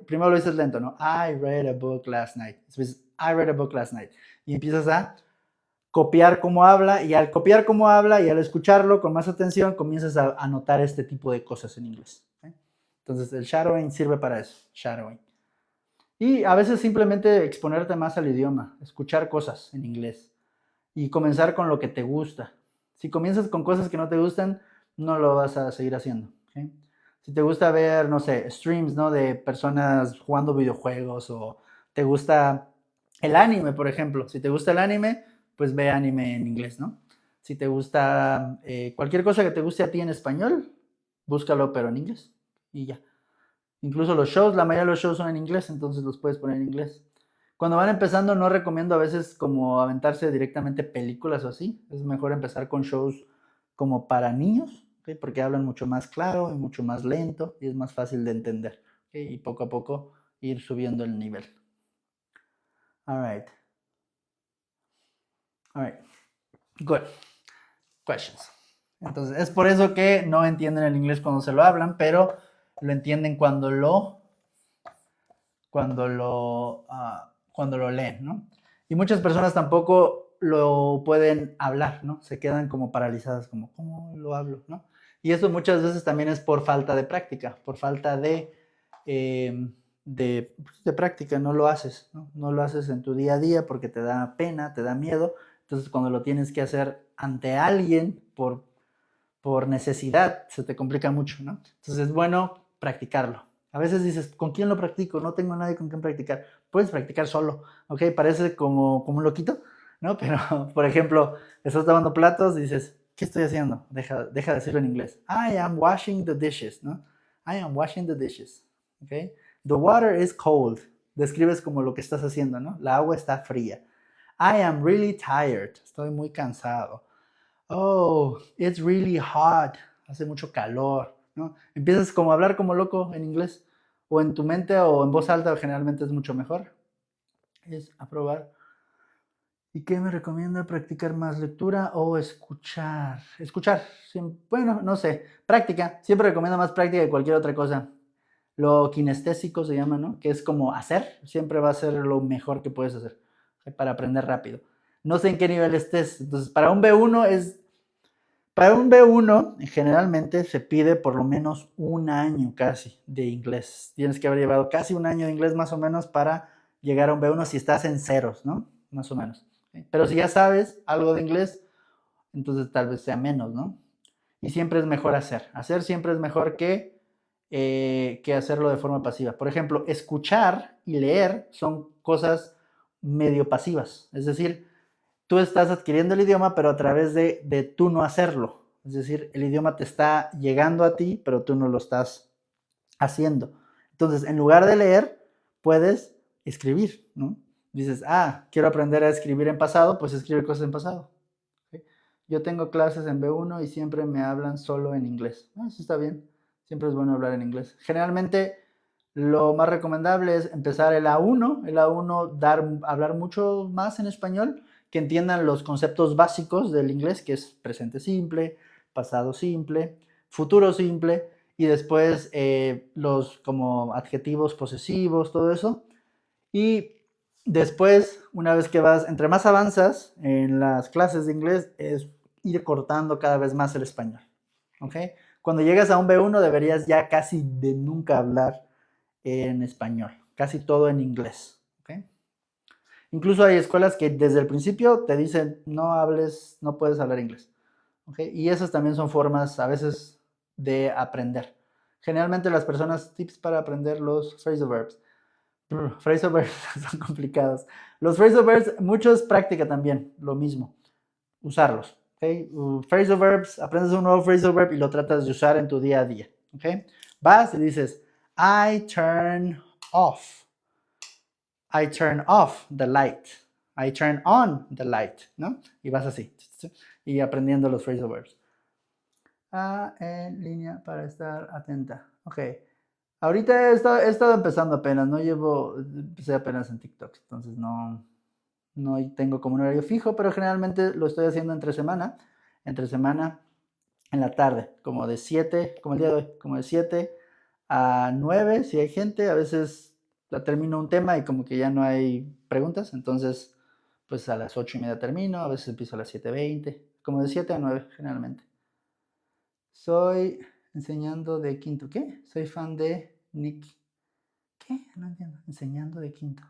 primero lo dices lento, ¿no? I read a book last night. Después, I read a book last night. Y empiezas a copiar cómo habla y al copiar cómo habla y al escucharlo con más atención comienzas a notar este tipo de cosas en inglés. ¿Eh? Entonces el shadowing sirve para eso, shadowing. Y a veces simplemente exponerte más al idioma, escuchar cosas en inglés y comenzar con lo que te gusta. Si comienzas con cosas que no te gustan, no lo vas a seguir haciendo. ¿Okay? Si te gusta ver, no sé, streams, ¿no? De personas jugando videojuegos o te gusta el anime, por ejemplo. Si te gusta el anime, pues ve anime en inglés, ¿no? Si te gusta cualquier cosa que te guste a ti en español, búscalo pero en inglés y ya. Incluso los shows, la mayoría de los shows son en inglés, entonces los puedes poner en inglés. Cuando van empezando no recomiendo a veces como aventarse directamente películas o así. Es mejor empezar con shows como para niños, ¿okay? Porque hablan mucho más claro y mucho más lento y es más fácil de entender. ¿Okay? Y poco a poco ir subiendo el nivel. All right. All right. Good. Questions. Entonces, es por eso que no entienden el inglés cuando se lo hablan, pero lo entienden cuando lo leen, ¿no? Y muchas personas tampoco lo pueden hablar, ¿no? Se quedan como paralizadas, como, ¿cómo lo hablo, no? Y eso muchas veces también es por falta de práctica, por falta de práctica, no lo haces, ¿no? No lo haces en tu día a día porque te da pena, te da miedo. Entonces, cuando lo tienes que hacer ante alguien por necesidad, se te complica mucho, ¿no? Entonces, es bueno practicarlo. A veces dices, ¿con quién lo practico? No tengo nadie con quien practicar. Puedes practicar solo, ¿ok? Parece como un loquito, ¿no? Pero, por ejemplo, estás lavando platos y dices, ¿qué estoy haciendo? Deja de decirlo en inglés. I am washing the dishes, ¿no? I am washing the dishes, ¿ok? The water is cold. Describes como lo que estás haciendo, ¿no? La agua está fría. I am really tired. Estoy muy cansado. Oh, it's really hot. Hace mucho calor, ¿no? Empiezas como a hablar como loco en inglés. O en tu mente o en voz alta generalmente es mucho mejor. Es aprobar. ¿Y qué me recomienda? ¿Practicar más lectura o escuchar? Escuchar. Bueno, no sé. Práctica. Siempre recomiendo más práctica que cualquier otra cosa. Lo kinestésico se llama, ¿no? Que es como hacer. Siempre va a ser lo mejor que puedes hacer para aprender rápido. No sé en qué nivel estés. Entonces, para un B1 generalmente se pide por lo menos un año casi de inglés. Tienes que haber llevado casi un año de inglés más o menos para llegar a un B1 si estás en ceros, ¿no? Más o menos. Pero si ya sabes algo de inglés, entonces tal vez sea menos, ¿no? Y siempre es mejor hacer. Hacer siempre es mejor que hacerlo de forma pasiva. Por ejemplo, escuchar y leer son cosas medio pasivas. Es decir, tú estás adquiriendo el idioma, pero a través de tú no hacerlo. Es decir, el idioma te está llegando a ti, pero tú no lo estás haciendo. Entonces, en lugar de leer, puedes escribir, ¿no? Dices, quiero aprender a escribir en pasado, pues escribe cosas en pasado. ¿Okay? Yo tengo clases en B1 y siempre me hablan solo en inglés. Eso está bien. Siempre es bueno hablar en inglés. Generalmente lo más recomendable es empezar el A1. El A1 hablar mucho más en español, que entiendan los conceptos básicos del inglés, que es presente simple, pasado simple, futuro simple, y después los como adjetivos posesivos, todo eso. Y después, una vez que vas, entre más avanzas en las clases de inglés, es ir cortando cada vez más el español. ¿Ok? Cuando llegas a un B1 deberías ya casi de nunca hablar en español, casi todo en inglés. ¿Ok? Incluso hay escuelas que desde el principio te dicen no hables, no puedes hablar inglés. ¿Ok? Y esas también son formas a veces de aprender. Generalmente las personas, tips para aprender los phrasal verbs. Phrasal verbs son complicados. Los phrasal verbs, mucho es práctica también, lo mismo, usarlos. ¿Okay? Phrasal verbs, aprendes un nuevo phrasal verb y lo tratas de usar en tu día a día. ¿Okay? Vas y dices, I turn off. I turn off the light. I turn on the light, ¿no? Y vas así, y aprendiendo los phrasal verbs. En línea para estar atenta. Ok. Ahorita he estado empezando apenas, empecé apenas en TikTok, entonces no tengo como un horario fijo, pero generalmente lo estoy haciendo entre semana en la tarde, como de 7, como el día de hoy, como de 7 a 9, si hay gente, a veces termino un tema y como que ya no hay preguntas, entonces pues a las 8:30 termino, a veces empiezo a las 7:20, como de 7 a 9 generalmente. Soy enseñando de quinto, ¿qué? Soy fan de Nick. ¿Qué? No entiendo. Enseñando de quinto.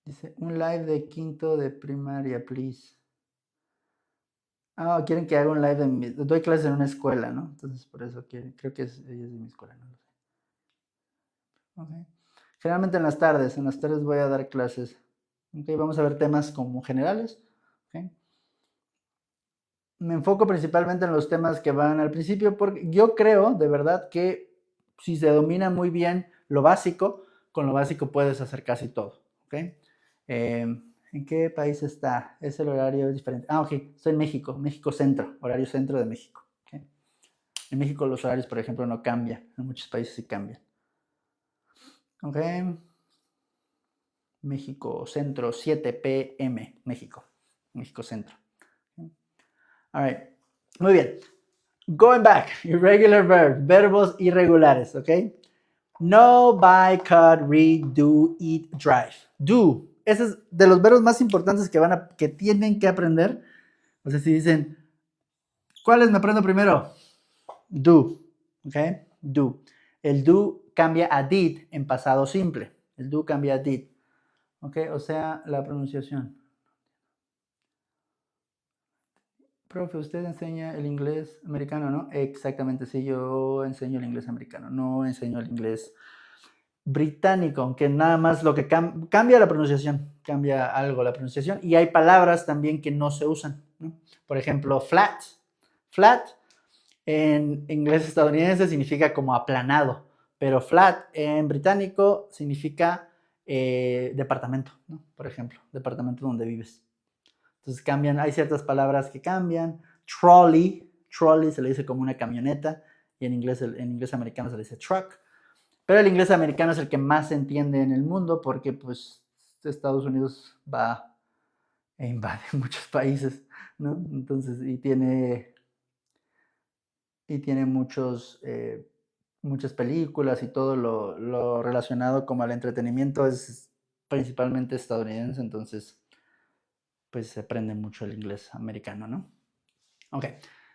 Dice, un live de quinto de primaria, please. Ah, quieren que haga un live doy clases en una escuela, ¿no? Entonces por eso creo que ella es de mi escuela, no lo sé. Okay. Generalmente en las tardes voy a dar clases. Okay, vamos a ver temas como generales. Okay. Me enfoco principalmente en los temas que van al principio porque yo creo de verdad que si se domina muy bien lo básico, con lo básico puedes hacer casi todo. ¿Okay? ¿En qué país está? Es el horario diferente. Ok, estoy en México, México Centro, horario centro de México. ¿Okay? En México los horarios, por ejemplo, no cambian, en muchos países sí cambian. Ok, México Centro, 7 p.m. México Centro. Okay. All right, muy bien. Going back, irregular verbs, verbos irregulares, ¿ok? No, buy, cut, read, do, eat, drive. Do. Ese es de los verbos más importantes que tienen que aprender. O sea, si dicen, ¿cuáles me aprendo primero? Do, ¿ok? Do. El do cambia a did en pasado simple. El do cambia a did, ¿ok? O sea, la pronunciación. Profe, usted enseña el inglés americano, ¿no? Exactamente, sí, yo enseño el inglés americano, no enseño el inglés británico, aunque nada más lo que cambia la pronunciación, cambia algo la pronunciación, y hay palabras también que no se usan, ¿no? Por ejemplo, flat. Flat en inglés estadounidense significa como aplanado, pero flat en británico significa departamento, ¿no? Por ejemplo, departamento donde vives. Entonces cambian, hay ciertas palabras que cambian. Trolley se le dice como una camioneta, y en inglés americano se le dice truck. Pero el inglés americano es el que más se entiende en el mundo porque pues Estados Unidos va e invade muchos países, ¿no? Entonces, y tiene muchas películas y todo lo relacionado como al entretenimiento es principalmente estadounidense, entonces pues se aprende mucho el inglés americano, ¿no? Ok,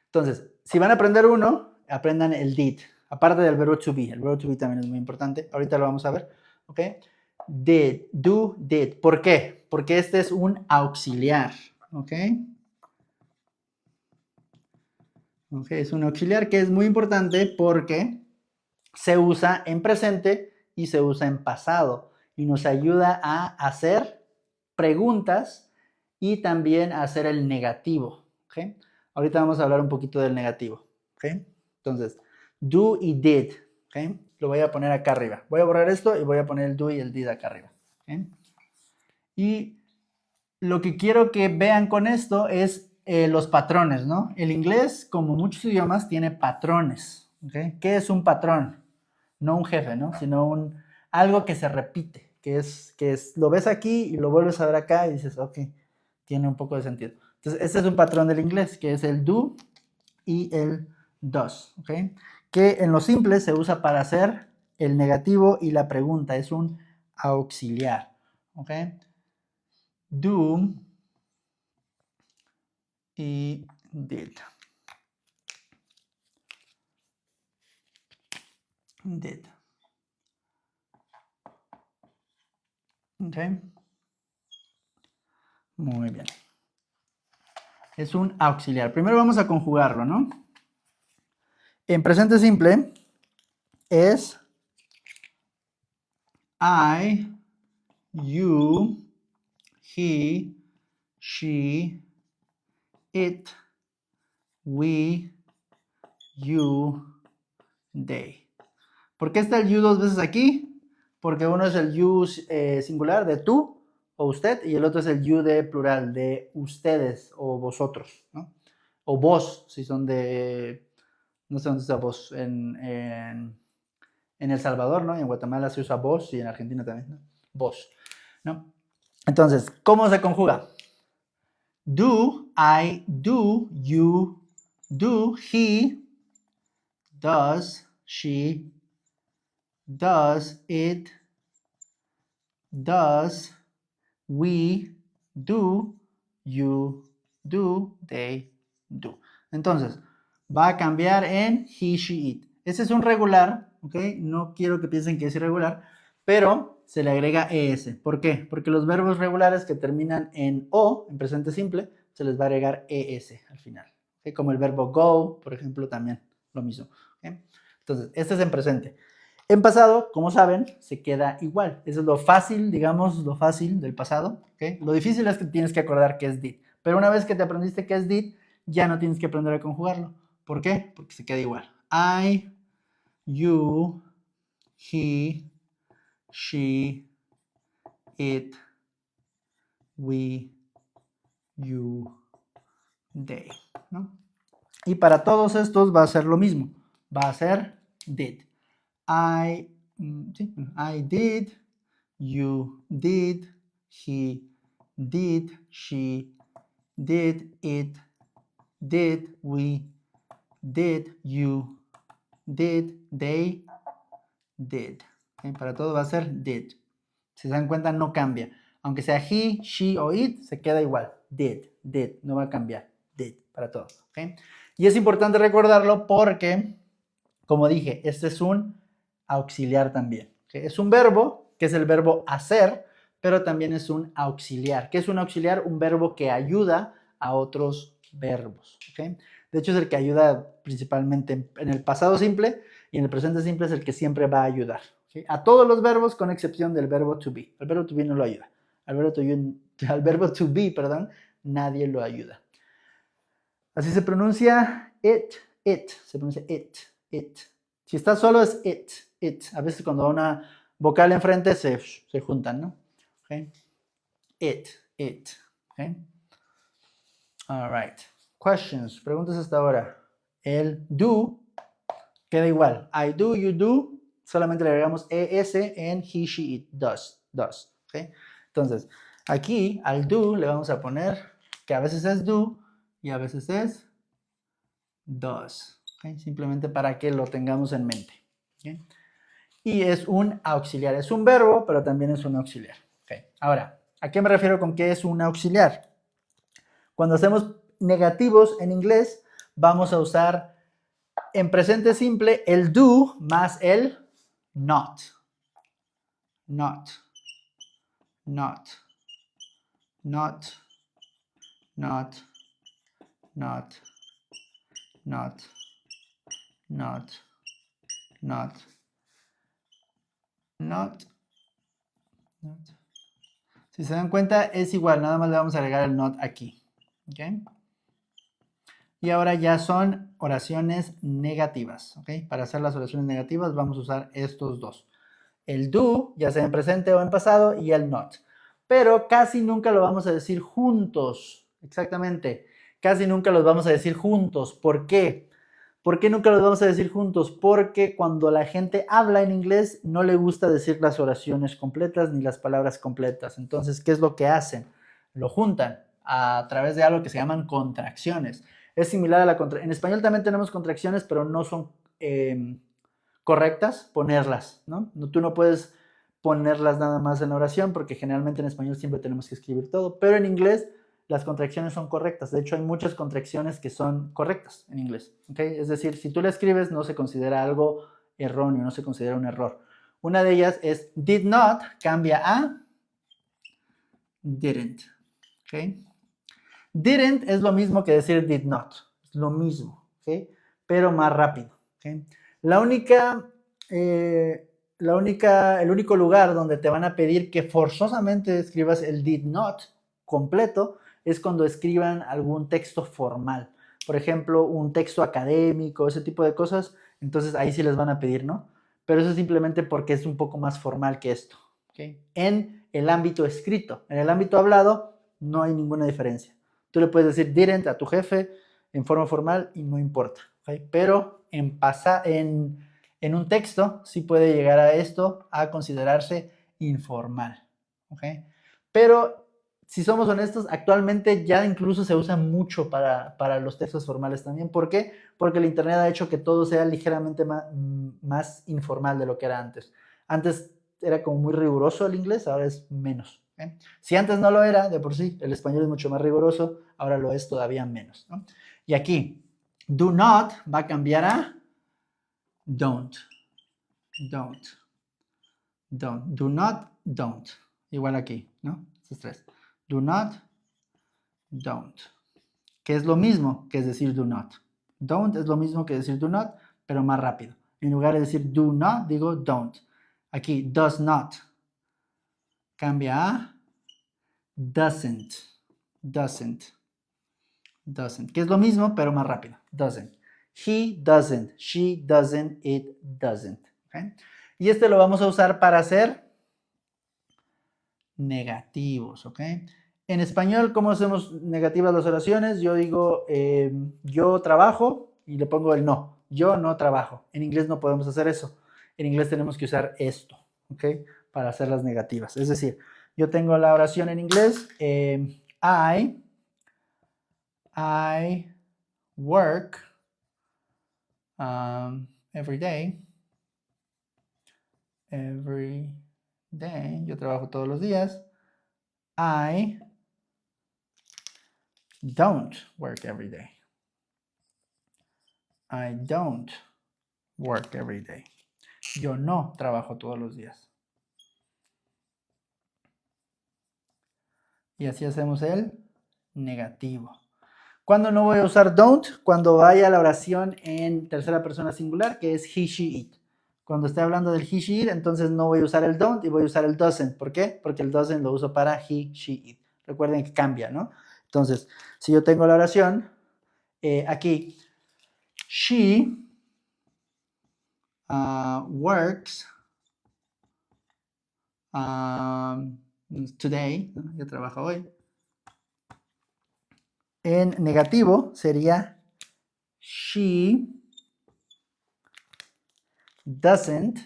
entonces, si van a aprender uno, aprendan el did, aparte del verbo to be. El verbo to be también es muy importante, ahorita lo vamos a ver, ¿ok? Did, do, did. ¿Por qué? Porque este es un auxiliar, ¿ok? Ok, es un auxiliar que es muy importante porque se usa en presente y se usa en pasado y nos ayuda a hacer preguntas y también a hacer el negativo, ¿ok? Ahorita vamos a hablar un poquito del negativo, ¿ok? Entonces, do y did, ¿ok? Lo voy a poner acá arriba. Voy a borrar esto y voy a poner el do y el did acá arriba, ¿ok? Y lo que quiero que vean con esto es los patrones, ¿no? El inglés, como muchos idiomas, tiene patrones. ¿Okay? ¿Qué es un patrón? No un jefe, ¿no? Sino algo que se repite, lo ves aquí y lo vuelves a ver acá y dices, ok, tiene un poco de sentido. Entonces, este es un patrón del inglés, que es el do y el does, ¿ok? Que en lo simple se usa para hacer el negativo y la pregunta, es un auxiliar, ¿ok? Do y did. Did. ¿Ok? Muy bien. Es un auxiliar. Primero vamos a conjugarlo, ¿no? En presente simple es I, you, he, she, it, we, you, they. ¿Por qué está el you dos veces aquí? Porque uno es el you singular de tú o usted y el otro es el you de plural de ustedes o vosotros, ¿no? O vos, si son de, no sé dónde está vos, en El Salvador, ¿no? Y en Guatemala se usa vos y en Argentina también, ¿no? Vos, ¿no? Entonces, ¿cómo se conjuga? Do, I, do, you, do, he, does, she, does, it, does, we, do, you, do, they, do. Entonces, va a cambiar en he, she, it. Ese es un regular, ¿ok? No quiero que piensen que es irregular, pero se le agrega ES. ¿Por qué? Porque los verbos regulares que terminan en O, en presente simple, se les va a agregar ES al final. ¿Okay? Como el verbo go, por ejemplo, también lo mismo. ¿Okay? Entonces, este es en presente. En pasado, como saben, se queda igual. Eso es lo fácil, digamos, lo fácil del pasado. ¿Okay? Lo difícil es que tienes que acordar qué es did. Pero una vez que te aprendiste qué es did, ya no tienes que aprender a conjugarlo. ¿Por qué? Porque se queda igual. I, you, he, she, it, we, you, they, ¿no? Y para todos estos va a ser lo mismo. Va a ser did. I did, you did, he did, she did, it did, we did, you did, they did. ¿Okay? Para todo va a ser did. Si se dan cuenta, no cambia. Aunque sea he, she o it, se queda igual. Did, no va a cambiar. Did, para todo. ¿Okay? Y es importante recordarlo porque, como dije, este es un auxiliar también. ¿Okay? Es un verbo, que es el verbo hacer, pero también es un auxiliar. ¿Qué es un auxiliar? Un verbo que ayuda a otros verbos. ¿Okay? De hecho, es el que ayuda principalmente en el pasado simple y en el presente simple es el que siempre va a ayudar. ¿Okay? A todos los verbos con excepción del verbo to be. El verbo to be no lo ayuda. Al verbo to be, perdón, nadie lo ayuda. Así se pronuncia it. Se pronuncia it. Si está solo es it. A veces cuando va una vocal enfrente se juntan, ¿no? Okay. It. Okay. All right. Questions. Preguntas hasta ahora. El do queda igual. I do, you do. Solamente le agregamos ES en he, she, it. Does. Okay. Entonces, aquí al do le vamos a poner que a veces es do y a veces es does. ¿Okay? Simplemente para que lo tengamos en mente. ¿Okay? Y es un auxiliar. Es un verbo, pero también es un auxiliar. ¿Okay? Ahora, ¿a qué me refiero con que es un auxiliar? Cuando hacemos negativos en inglés, vamos a usar en presente simple el do más el not. Not. Si se dan cuenta, es igual, nada más le vamos a agregar el not aquí. ¿Okay? Y ahora ya son oraciones negativas. ¿Okay? Para hacer las oraciones negativas vamos a usar estos dos. El do, ya sea en presente o en pasado, y el not. Pero casi nunca lo vamos a decir juntos. Exactamente. casi nunca los vamos a decir juntos. ¿Por qué? ¿Por qué nunca los vamos a decir juntos? Porque cuando la gente habla en inglés no le gusta decir las oraciones completas ni las palabras completas. Entonces, ¿qué es lo que hacen? Lo juntan a través de algo que se llaman contracciones. Es similar a la contracción. En español también tenemos contracciones, pero no son correctas ponerlas, ¿no? Tú no puedes ponerlas nada más en la oración porque generalmente en español siempre tenemos que escribir todo, pero en inglés las contracciones son correctas. De hecho, hay muchas contracciones que son correctas en inglés, ¿ok? Es decir, si tú la escribes no se considera algo erróneo, no se considera un error. Una de ellas es did not, cambia a didn't, ¿ok? Didn't es lo mismo que decir did not, es lo mismo, ¿ok? Pero más rápido, ¿ok? El único lugar donde te van a pedir que forzosamente escribas el did not completo es cuando escriban algún texto formal. Por ejemplo, un texto académico, ese tipo de cosas, entonces ahí sí les van a pedir, ¿no? Pero eso es simplemente porque es un poco más formal que esto, ¿ok? En el ámbito escrito, en el ámbito hablado, no hay ninguna diferencia. Tú le puedes decir didn't a tu jefe en forma formal y no importa, ¿ok? Pero en un texto sí puede llegar a esto a considerarse informal, ¿ok? Pero si somos honestos, actualmente ya incluso se usa mucho para los textos formales también. ¿Por qué? Porque el Internet ha hecho que todo sea ligeramente más informal de lo que era antes. Antes era como muy riguroso el inglés, ahora es menos. ¿Eh? Si antes no lo era, de por sí, el español es mucho más riguroso, ahora lo es todavía menos, ¿no? Y aquí, do not va a cambiar a don't. Don't. Don't. Do not, don't. Igual aquí, ¿no? Estos tres. Do not, don't. Que es lo mismo que es decir do not. Don't es lo mismo que decir do not, pero más rápido. En lugar de decir do not, digo don't. Aquí, does not. Cambia a doesn't. Doesn't. Doesn't. Que es lo mismo, pero más rápido. Doesn't. He doesn't. She doesn't. It doesn't. ¿Okay? Y este lo vamos a usar para hacer negativos, ¿ok? En español, ¿cómo hacemos negativas las oraciones? Yo digo, yo trabajo y le pongo el no. Yo no trabajo. En inglés no podemos hacer eso. En inglés tenemos que usar esto, ¿ok? Para hacer las negativas. Es decir, yo tengo la oración en inglés. I work every day. Every day. Yo trabajo todos los días. I don't work every day. I don't work every day. Yo no trabajo todos los días. Y así hacemos el negativo. ¿Cuándo no voy a usar don't? Cuando vaya la oración en tercera persona singular, que es he, she, it. Cuando esté hablando del he, she, it, entonces no voy a usar el don't y voy a usar el doesn't. ¿Por qué? Porque el doesn't lo uso para he, she, it. Recuerden que cambia, ¿no? Entonces, si yo tengo la oración, aquí, she works today, ¿no? Yo trabajo hoy. En negativo sería she doesn't,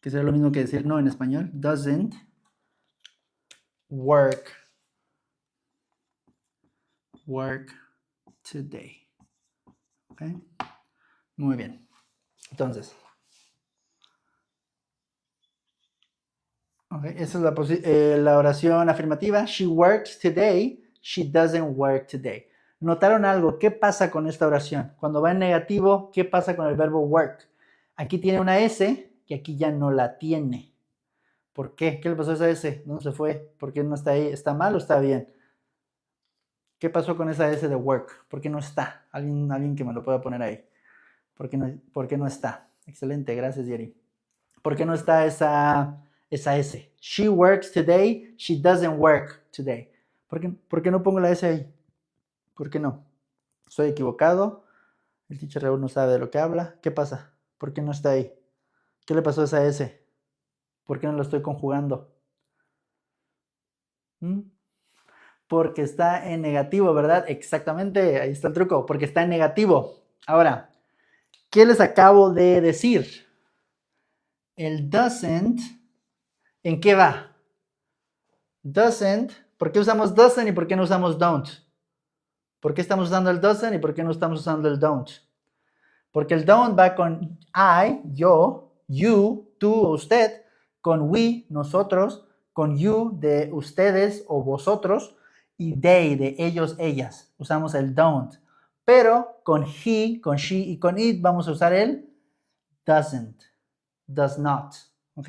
que sería lo mismo que decir no en español, doesn't work today. ¿Ok? Muy bien. Entonces, okay, esa es la oración afirmativa. She works today. She doesn't work today. ¿Notaron algo? ¿Qué pasa con esta oración? Cuando va en negativo, ¿qué pasa con el verbo work? Aquí tiene una S y aquí ya no la tiene. ¿Por qué? ¿Qué le pasó a esa S? ¿Dónde se fue? ¿Por qué no está ahí? ¿Está mal o está bien? ¿Qué pasó con esa S de work? ¿Por qué no está? Alguien que me lo pueda poner ahí. ¿Por qué no está? Excelente, gracias, Jerry. ¿Por qué no está esa S? She works today, she doesn't work today. ¿Por qué no pongo la S ahí? ¿Por qué no? ¿Estoy equivocado? El teacher Raúl no sabe de lo que habla. ¿Qué pasa? ¿Por qué no está ahí? ¿Qué le pasó a esa S? ¿Por qué no lo estoy conjugando? Porque está en negativo, ¿verdad? Exactamente, ahí está el truco, porque está en negativo. Ahora, ¿qué les acabo de decir? El doesn't, ¿en qué va? Doesn't, ¿por qué usamos doesn't y por qué no usamos don't? ¿Por qué estamos usando el doesn't y por qué no estamos usando el don't? Porque el don't va con I, yo, you, tú o usted, con we, nosotros, con you, de ustedes o vosotros, y they, de ellos, ellas. Usamos el don't. Pero con he, con she y con it vamos a usar el doesn't, does not. ¿Ok?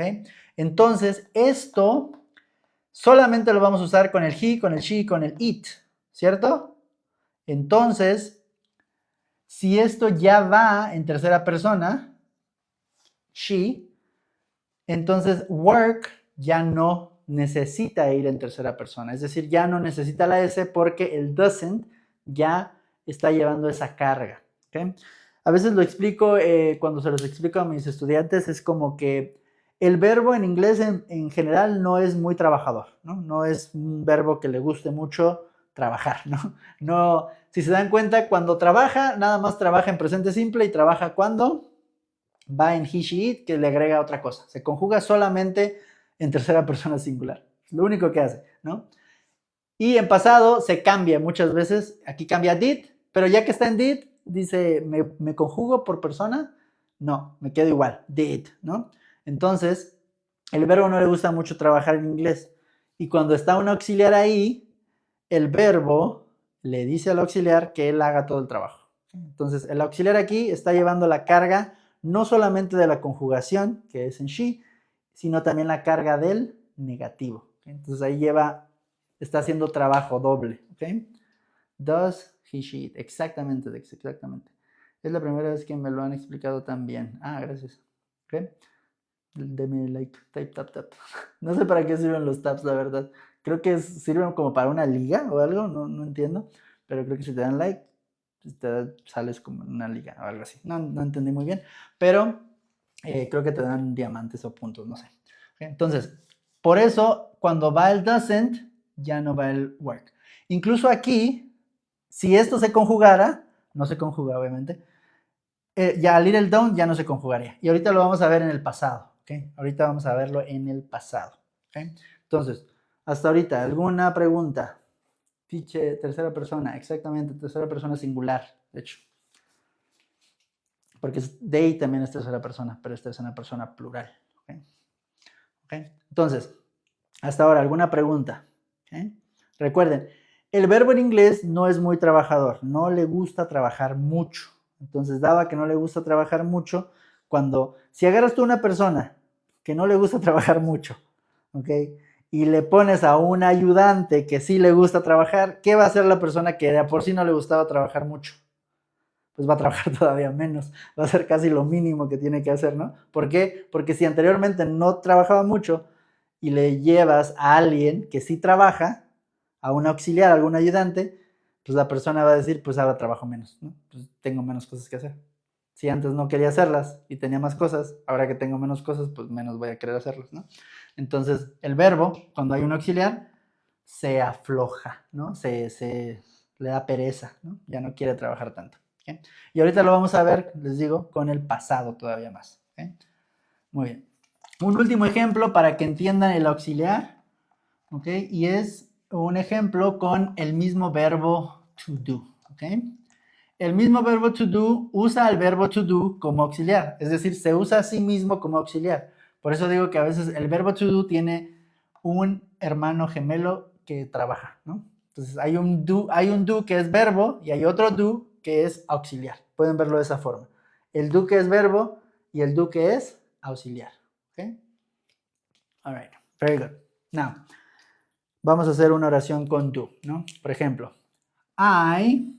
Entonces, esto solamente lo vamos a usar con el he, con el she y con el it. ¿Cierto? Entonces, si esto ya va en tercera persona, she, entonces work ya no necesita ir en tercera persona. Es decir, ya no necesita la S porque el doesn't ya está llevando esa carga. ¿Okay? A veces lo explico, cuando se los explico a mis estudiantes, es como que el verbo en inglés en general no es muy trabajador, ¿no? No es un verbo que le guste mucho trabajar, ¿no? No, si se dan cuenta, cuando trabaja, nada más trabaja en presente simple y trabaja cuando va en he, she, it, que le agrega otra cosa. Se conjuga solamente en tercera persona singular. Es lo único que hace, ¿no? Y en pasado se cambia muchas veces. Aquí cambia did, pero ya que está en did, dice, ¿me conjugo por persona? No, me quedo igual, did, ¿no? Entonces, el verbo no le gusta mucho trabajar en inglés. Y cuando está un auxiliar ahí, el verbo le dice al auxiliar que él haga todo el trabajo. Entonces, el auxiliar aquí está llevando la carga no solamente de la conjugación, que es en she, sino también la carga del negativo. Entonces, ahí está haciendo trabajo doble. Does he, she, it. Exactamente. Es la primera vez que me lo han explicado tan bien. Ah, gracias. Deme like, type, tap, tap. No sé para qué sirven los taps, la verdad. Creo que sirven como para una liga o algo, no entiendo. Pero creo que si te dan like, te sales como en una liga o algo así. No entendí muy bien. Pero creo que te dan diamantes o puntos, no sé. Entonces, por eso, cuando va el doesn't, ya no va el work. Incluso aquí, si esto se conjugara, no se conjuga obviamente, ya al ir el don't ya no se conjugaría. Y ahorita lo vamos a ver en el pasado. ¿Okay? Ahorita vamos a verlo en el pasado. ¿Okay? Entonces, hasta ahorita, ¿alguna pregunta? Fiche, tercera persona, exactamente, tercera persona singular, de hecho. Porque they también es tercera persona, pero esta es una persona plural. ¿Okay? ¿Okay? Entonces, hasta ahora, ¿alguna pregunta? ¿Okay? Recuerden, el verbo en inglés no es muy trabajador, no le gusta trabajar mucho. Entonces, dado que no le gusta trabajar mucho, si agarras tú una persona que no le gusta trabajar mucho, ¿ok? Y le pones a un ayudante que sí le gusta trabajar, ¿qué va a hacer la persona que de por sí no le gustaba trabajar mucho? Pues va a trabajar todavía menos, va a hacer casi lo mínimo que tiene que hacer, ¿no? ¿Por qué? Porque si anteriormente no trabajaba mucho y le llevas a alguien que sí trabaja, a un auxiliar, a algún ayudante, pues la persona va a decir, pues ahora trabajo menos, ¿no? Pues tengo menos cosas que hacer. Si antes no quería hacerlas y tenía más cosas, ahora que tengo menos cosas, pues menos voy a querer hacerlas, ¿no? Entonces, el verbo, cuando hay un auxiliar, se afloja, ¿no? Se le da pereza, ¿no? Ya no quiere trabajar tanto. ¿Okay? Y ahorita lo vamos a ver, les digo, con el pasado todavía más. ¿Okay? Muy bien. Un último ejemplo para que entiendan el auxiliar, ¿ok? Y es un ejemplo con el mismo verbo to do, ¿ok? El mismo verbo to do usa el verbo to do como auxiliar, es decir, se usa a sí mismo como auxiliar. Por eso digo que a veces el verbo to do tiene un hermano gemelo que trabaja, ¿no? Entonces hay un do que es verbo y hay otro do que es auxiliar. Pueden verlo de esa forma. El do que es verbo y el do que es auxiliar. ¿Ok? All right. Very good. Now, vamos a hacer una oración con do, ¿no? Por ejemplo, I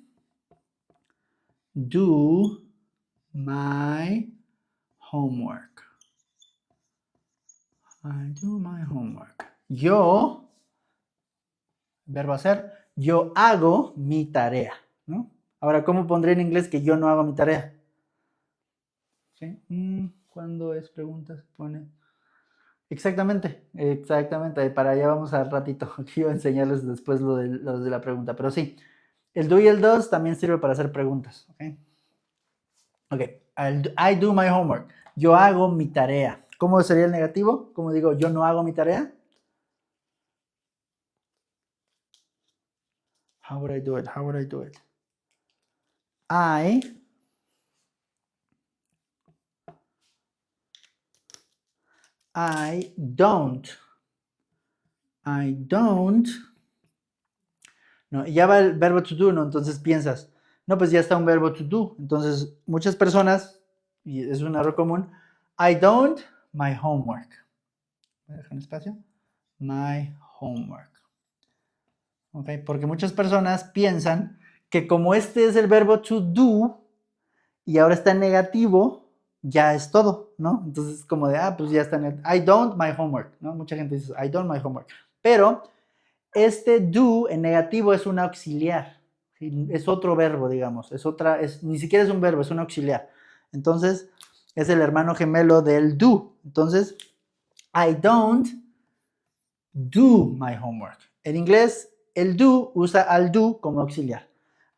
do my homework. I do my homework. Yo, verbo hacer, yo hago mi tarea, ¿no? Ahora, ¿cómo pondré en inglés que yo no hago mi tarea? ¿Sí? ¿Cuándo es pregunta? Se pone. Exactamente, exactamente. Para allá vamos al ratito. Aquí iba a enseñarles después lo de la pregunta. Pero sí, el do y el does también sirve para hacer preguntas. Ok, okay. I do my homework. Yo hago mi tarea. ¿Cómo sería el negativo? ¿Cómo digo, yo no hago mi tarea? How would I do it? How would I do it? I don't. I don't. No, ya va el verbo to do, ¿no? Entonces piensas, no, pues ya está un verbo to do. Entonces, muchas personas, y es un error común, I don't my homework. ¿Me dejan espacio? My homework. ¿Ok? Porque muchas personas piensan que como este es el verbo to do y ahora está en negativo, ya es todo, ¿no? Entonces, como de, pues ya está en I don't my homework, ¿no? Mucha gente dice, I don't my homework. Pero este do en negativo es un auxiliar, ¿sí? Es otro verbo, digamos, ni siquiera es un verbo, es un auxiliar. Entonces, es el hermano gemelo del do. Entonces, I don't do my homework. En inglés, el do usa al do como auxiliar.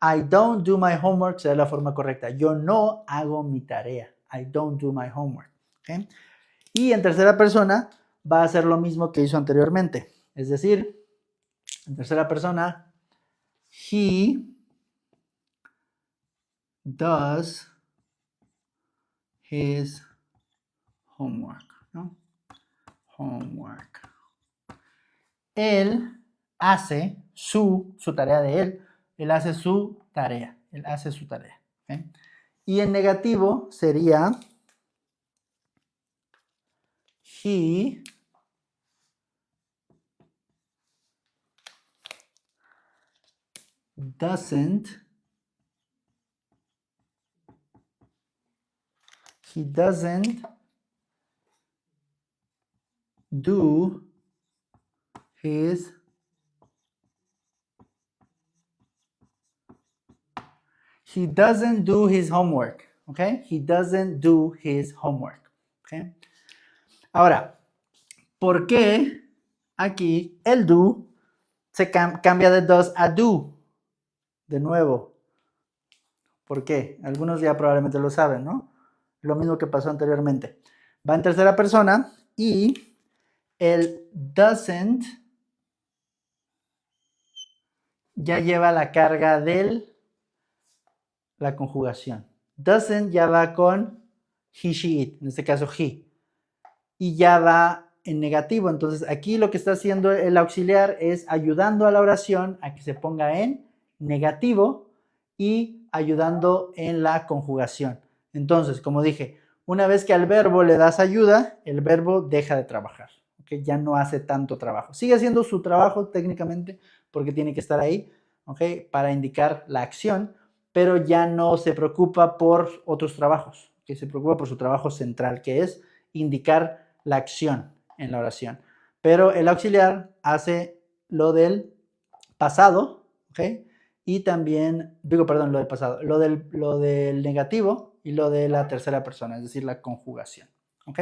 I don't do my homework será la forma correcta. Yo no hago mi tarea. I don't do my homework. ¿Okay? Y en tercera persona va a hacer lo mismo que hizo anteriormente. Es decir, en tercera persona, he does his homework. ¿No? Homework. Él hace su tarea de él. Él hace su tarea. Él hace su tarea. ¿Okay? Y en negativo sería he doesn't do his homework. Okay? He doesn't do his homework. Okay? Ahora, ¿por qué aquí el do se cambia de does a do? De nuevo. ¿Por qué? Algunos ya probablemente lo saben, ¿no? Lo mismo que pasó anteriormente. Va en tercera persona y el doesn't ya lleva la carga de la conjugación. Doesn't ya va con he, she, it, en este caso he. Y ya va en negativo. Entonces aquí lo que está haciendo el auxiliar es ayudando a la oración a que se ponga en negativo y ayudando en la conjugación. Entonces, como dije, una vez que al verbo le das ayuda, el verbo deja de trabajar. ¿Okay? Ya no hace tanto trabajo. Sigue haciendo su trabajo técnicamente porque tiene que estar ahí, ¿okay? Para indicar la acción, pero ya no se preocupa por otros trabajos, que se preocupa por su trabajo central, que es indicar la acción en la oración. Pero el auxiliar hace lo del pasado, ¿ok? Y también, lo del pasado, lo del negativo y lo de la tercera persona, es decir, la conjugación, ¿ok?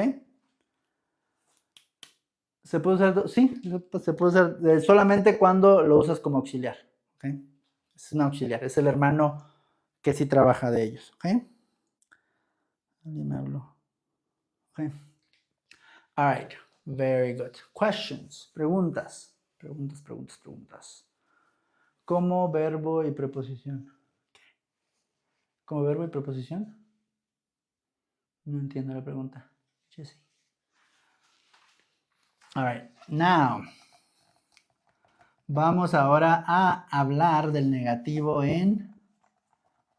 Se puede usar, sí, se puede usar solamente cuando lo usas como auxiliar, ¿ok? Es un auxiliar, es el hermano que sí trabaja de ellos, ¿ok? Alguien me habló, ¿ok? All right, very good. Questions, preguntas. ¿Como verbo y preposición? ¿Como verbo y preposición? No entiendo la pregunta. Jesse. All right, now. Vamos ahora a hablar del negativo en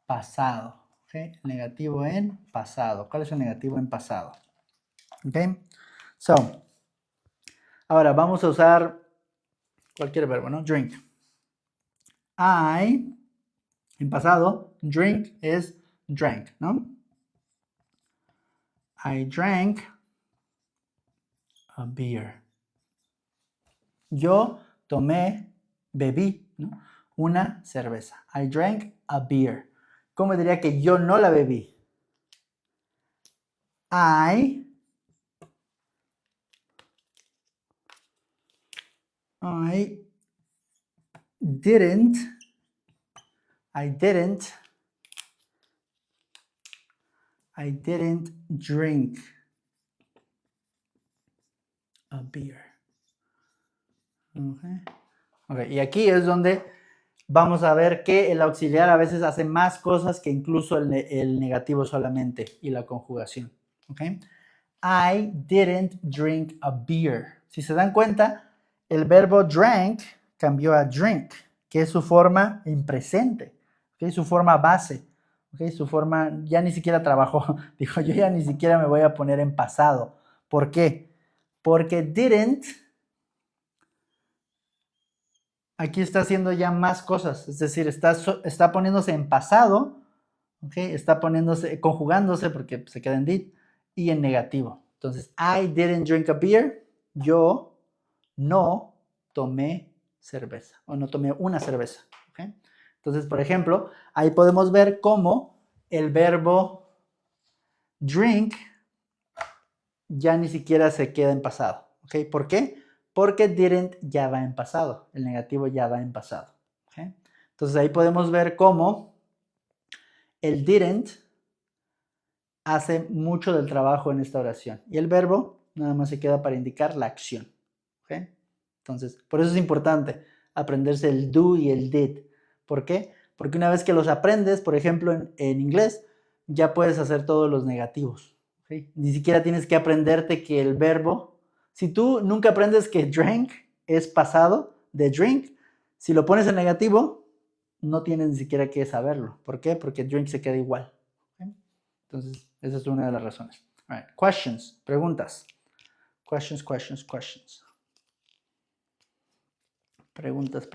pasado. ¿Okay? Negativo en pasado. ¿Cuál es el negativo en pasado? Okay. So, ahora vamos a usar cualquier verbo, ¿no? Drink. En pasado, drink es drank, ¿no? I drank a beer. Yo bebí, ¿no? Una cerveza. I drank a beer. ¿Cómo diría que yo no la bebí? I I didn't drink a beer. Okay. Y aquí es donde vamos a ver que el auxiliar a veces hace más cosas que incluso el negativo solamente y la conjugación. Okay. I didn't drink a beer. Si se dan cuenta, el verbo drank cambió a drink, que es su forma en presente, ¿okay? Su forma base, ¿okay? Su forma ya ni siquiera trabajó. Dijo, yo ya ni siquiera me voy a poner en pasado. ¿Por qué? Porque didn't aquí está haciendo ya más cosas, es decir, está poniéndose en pasado, ¿okay? Está conjugándose porque se queda en did y en negativo. Entonces, I didn't drink a beer. Yo no tomé cerveza o no tomé una cerveza. ¿Okay? Entonces, por ejemplo, ahí podemos ver cómo el verbo drink ya ni siquiera se queda en pasado. ¿Okay? ¿Por qué? Porque didn't ya va en pasado. El negativo ya va en pasado. ¿Okay? Entonces, ahí podemos ver cómo el didn't hace mucho del trabajo en esta oración. Y el verbo nada más se queda para indicar la acción. ¿Okay? Entonces, por eso es importante aprenderse el do y el did. ¿Por qué? Porque una vez que los aprendes, por ejemplo, en inglés, ya puedes hacer todos los negativos. ¿Okay? Ni siquiera tienes que aprenderte que el verbo, si tú nunca aprendes que drank es pasado de drink, si lo pones en negativo, no tienes ni siquiera que saberlo. ¿Por qué? Porque drink se queda igual. ¿Okay? Entonces, esa es una de las razones. All right. Questions, preguntas. Questions. Preguntas.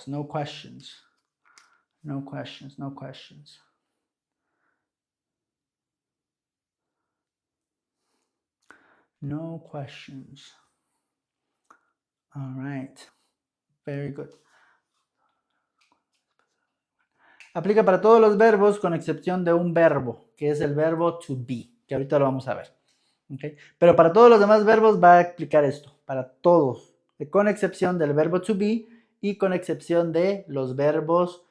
No questions. No questions. No questions. All right. Very good. Aplica para todos los verbos con excepción de un verbo, que es el verbo to be, que ahorita lo vamos a ver. ¿Okay? Pero para todos los demás verbos va a aplicar esto, para todos, con excepción del verbo to be y con excepción de los verbos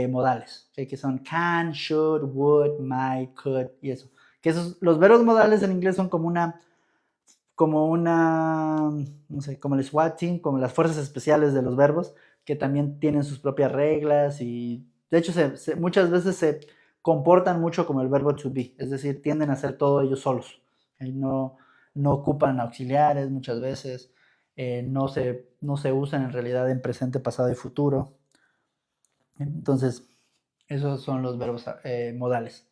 modales, ¿okay? Que son can, should, would, might, could y eso. Que los verbos modales en inglés son como una, no sé, como el SWAT team, como las fuerzas especiales de los verbos, que también tienen sus propias reglas y de hecho muchas veces se comportan mucho como el verbo to be, es decir, tienden a hacer todo ellos solos. No ocupan auxiliares muchas veces, no se usan en realidad en presente, pasado y futuro. Entonces, esos son los verbos modales.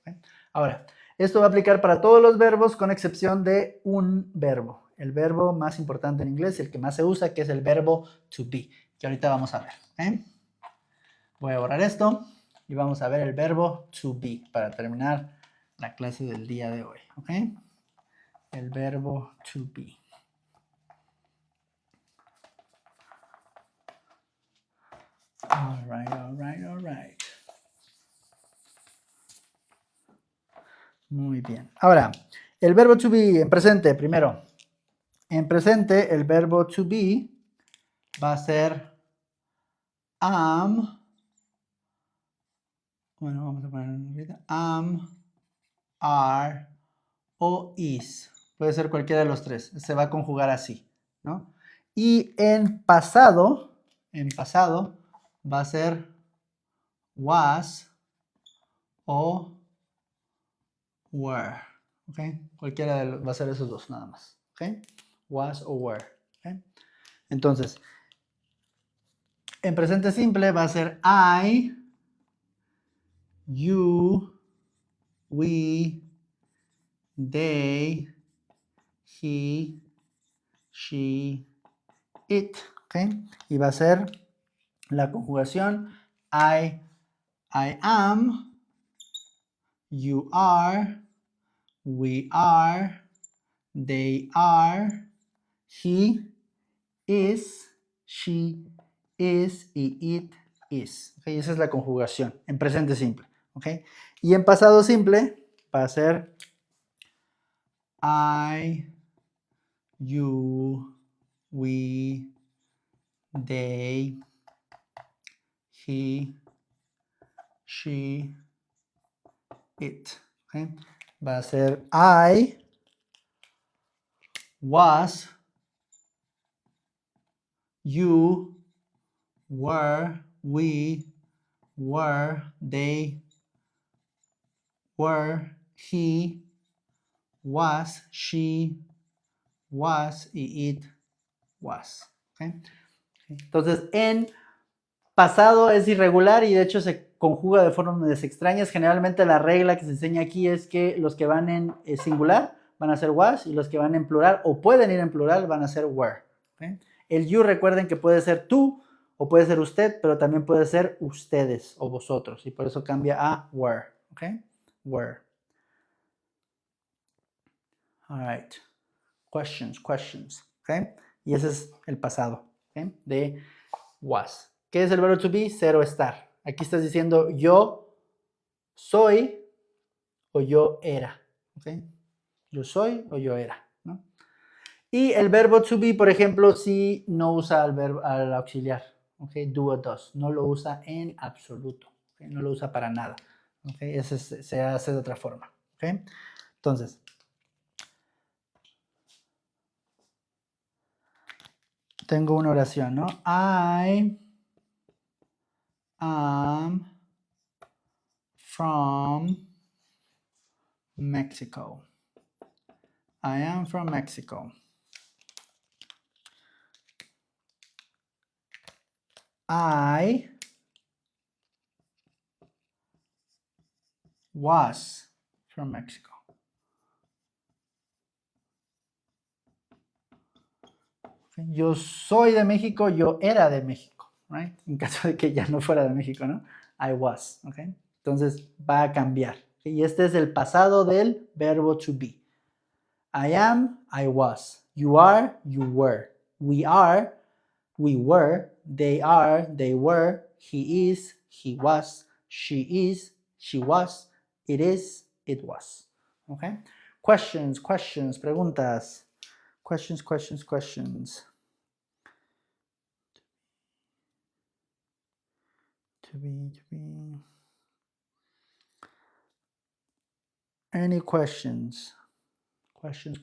Ahora, esto va a aplicar para todos los verbos con excepción de un verbo. El verbo más importante en inglés, el que más se usa, que es el verbo to be, que ahorita vamos a ver. Voy a borrar esto y vamos a ver el verbo to be para terminar la clase del día de hoy. El verbo to be. All right. Muy bien. Ahora, el verbo to be en presente, primero. En presente, el verbo to be va a ser am. Bueno, vamos a poner en am, are o is. Puede ser cualquiera de los tres. Se va a conjugar así, ¿no? Y en pasado va a ser was o were. ¿Ok? Cualquiera va a ser esos dos nada más. ¿Ok? Was o were. ¿Ok? Entonces, en presente simple va a ser I, you, we, they, he, she, it. ¿Ok? Y va a ser la conjugación I am, you are, we are, they are, he is, she is y it is. ¿Okay? Esa es la conjugación en presente simple. ¿Okay? Y en pasado simple va a ser I, you, we, they, he, she, it. ¿Okay? Va a ser I was, you, were, we, were, they, were, he, was, she, was y it was. ¿Okay? Entonces, en pasado es irregular y de hecho se conjuga de formas extrañas. Generalmente la regla que se enseña aquí es que los que van en singular van a ser was y los que van en plural o pueden ir en plural van a ser were. ¿Okay? El you, recuerden que puede ser tú o puede ser usted, pero también puede ser ustedes o vosotros y por eso cambia a were. ¿Okay? Were. All right. Questions. ¿Okay? Y ese es el pasado. ¿Okay? De was. ¿Qué es el verbo to be? Ser o estar. Aquí estás diciendo yo soy o yo era. ¿Okay? Yo soy o yo era. ¿No? Y el verbo to be, por ejemplo, si no usa al auxiliar. ¿Okay? Do o does. No lo usa en absoluto. ¿Okay? No lo usa para nada. ¿Okay? Ese se hace de otra forma. ¿Okay? Entonces, tengo una oración, ¿no? I am from Mexico. I am from Mexico. I was from Mexico. Yo soy de México, yo era de México, right? En caso de que ya no fuera de México, ¿no? I was, ¿ok? Entonces va a cambiar. ¿Okay? Y este es el pasado del verbo to be. I am, I was. You are, you were. We are, we were. They are, they were. He is, he was. She is, she was. It is, it was. Okay? Questions, preguntas. Questions. To be. Any questions? Questions.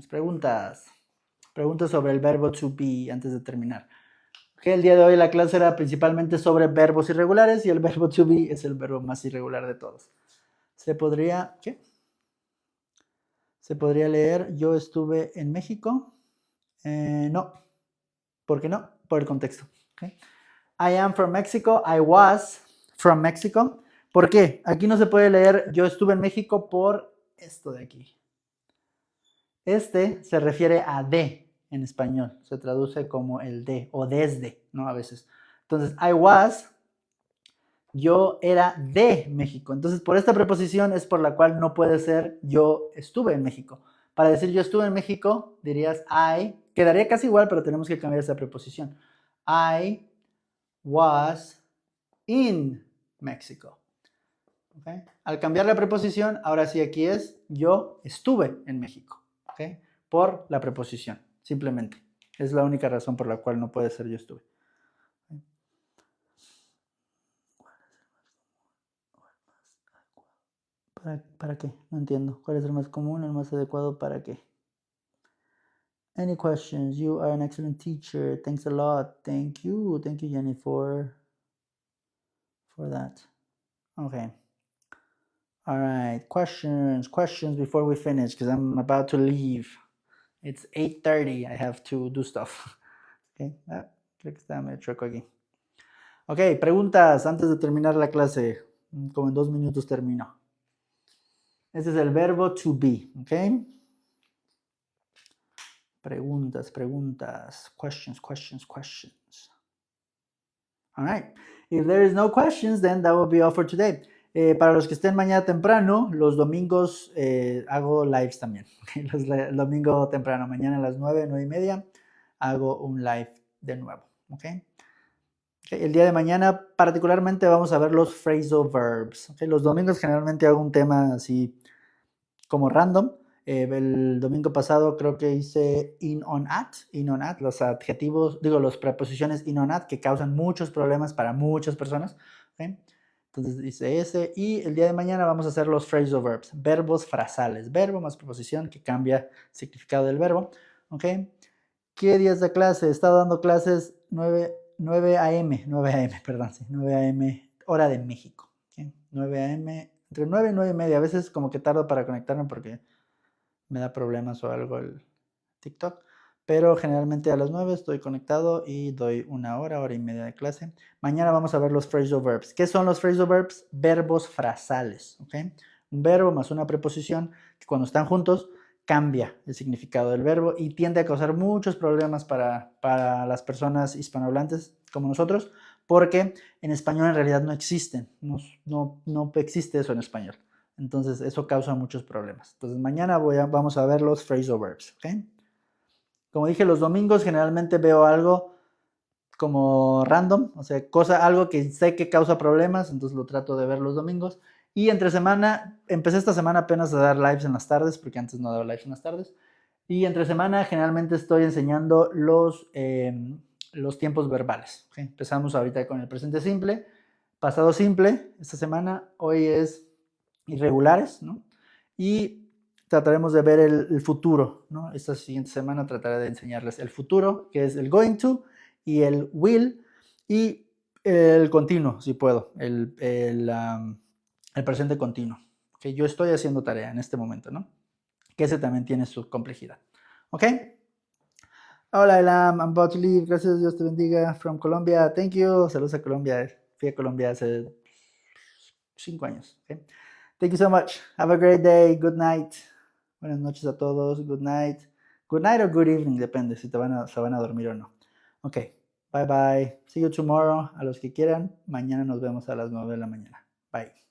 Preguntas. Preguntas sobre el verbo to be antes de terminar. Okay, el día de hoy la clase era principalmente sobre verbos irregulares y el verbo to be es el verbo más irregular de todos. ¿Se podría leer yo estuve en México? No. ¿Por qué no? Por el contexto. Okay. I am from Mexico. I was from Mexico. ¿Por qué? Aquí no se puede leer yo estuve en México por esto de aquí. Este se refiere a de en español. Se traduce como el de o desde, ¿no? A veces. Entonces, I was, yo era de México. Entonces, por esta preposición es por la cual no puede ser yo estuve en México. Para decir yo estuve en México, dirías I, quedaría casi igual, pero tenemos que cambiar esa preposición. I was in Mexico. ¿Okay? Al cambiar la preposición, ahora sí aquí es yo estuve en México. ¿Okay? Por la preposición, simplemente. Es la única razón por la cual no puede ser yo estuve. ¿Para qué? No entiendo. ¿Cuál es el más común, el más adecuado para qué? Any questions? You are an excellent teacher. Thanks a lot. Thank you, Jenny, for that. Okay. All right. Questions before we finish, because I'm about to leave. It's 8:30. I have to do stuff. Okay. Creo que está medio chueco aquí. Ok, preguntas antes de terminar la clase. Como en 2 minutos termino. Este es el verbo to be, ¿ok? Preguntas. Questions. All right. If there is no questions, then that will be all for today. Para los que estén mañana temprano, los domingos hago lives también. ¿Okay? El domingo temprano, mañana a las 9:30, hago un live de nuevo. ¿Ok? El día de mañana particularmente vamos a ver los phrasal verbs. ¿Okay? Los domingos generalmente hago un tema así como random. El domingo pasado creo que hice in, on, at, los adjetivos, digo, las preposiciones in, on, at, que causan muchos problemas para muchas personas. ¿Okay? Entonces hice ese. Y el día de mañana vamos a hacer los phrasal verbs, verbos frasales. Verbo más preposición que cambia el significado del verbo. ¿Ok? ¿Qué días de clase? He estado dando clases 9 a.m., perdón, sí, 9 a.m., hora de México. ¿Okay? 9 a.m., entre 9 y 9 y media. A veces como que tardo para conectarme porque me da problemas o algo el TikTok. Pero generalmente a las 9 estoy conectado y doy una hora y media de clase. Mañana vamos a ver los phrasal verbs. ¿Qué son los phrasal verbs? Verbos frasales. ¿Okay? Un verbo más una preposición que cuando están juntos cambia el significado del verbo y tiende a causar muchos problemas para las personas hispanohablantes como nosotros, porque en español en realidad no existen. No existe eso en español. Entonces eso causa muchos problemas. Entonces mañana vamos a ver los phrasal verbs. ¿Okay? Como dije, los domingos generalmente veo algo como random, o sea, algo que sé que causa problemas, entonces lo trato de ver los domingos. Y entre semana, empecé esta semana apenas a dar lives en las tardes, porque antes no daba lives en las tardes. Y entre semana generalmente estoy enseñando los tiempos verbales. ¿Okay? Empezamos ahorita con el presente simple, pasado simple, esta semana, hoy es irregulares, ¿no? Y trataremos de ver el futuro, ¿no? Esta siguiente semana trataré de enseñarles el futuro, que es el going to, y el will, y el continuo, si puedo, el presente continuo, que yo estoy haciendo tarea en este momento, ¿no? Que ese también tiene su complejidad, ¿ok? Hola, Elam, I'm about to leave, gracias, Dios te bendiga, from Colombia, thank you, saludos a Colombia, fui a Colombia hace 5 años, ¿ok? Thank you so much, have a great day, good night, buenas noches a todos, good night or good evening, depende si se van a dormir o no, ok. Bye bye. See you tomorrow. A los que quieran, mañana nos vemos a las 9 de la mañana. Bye.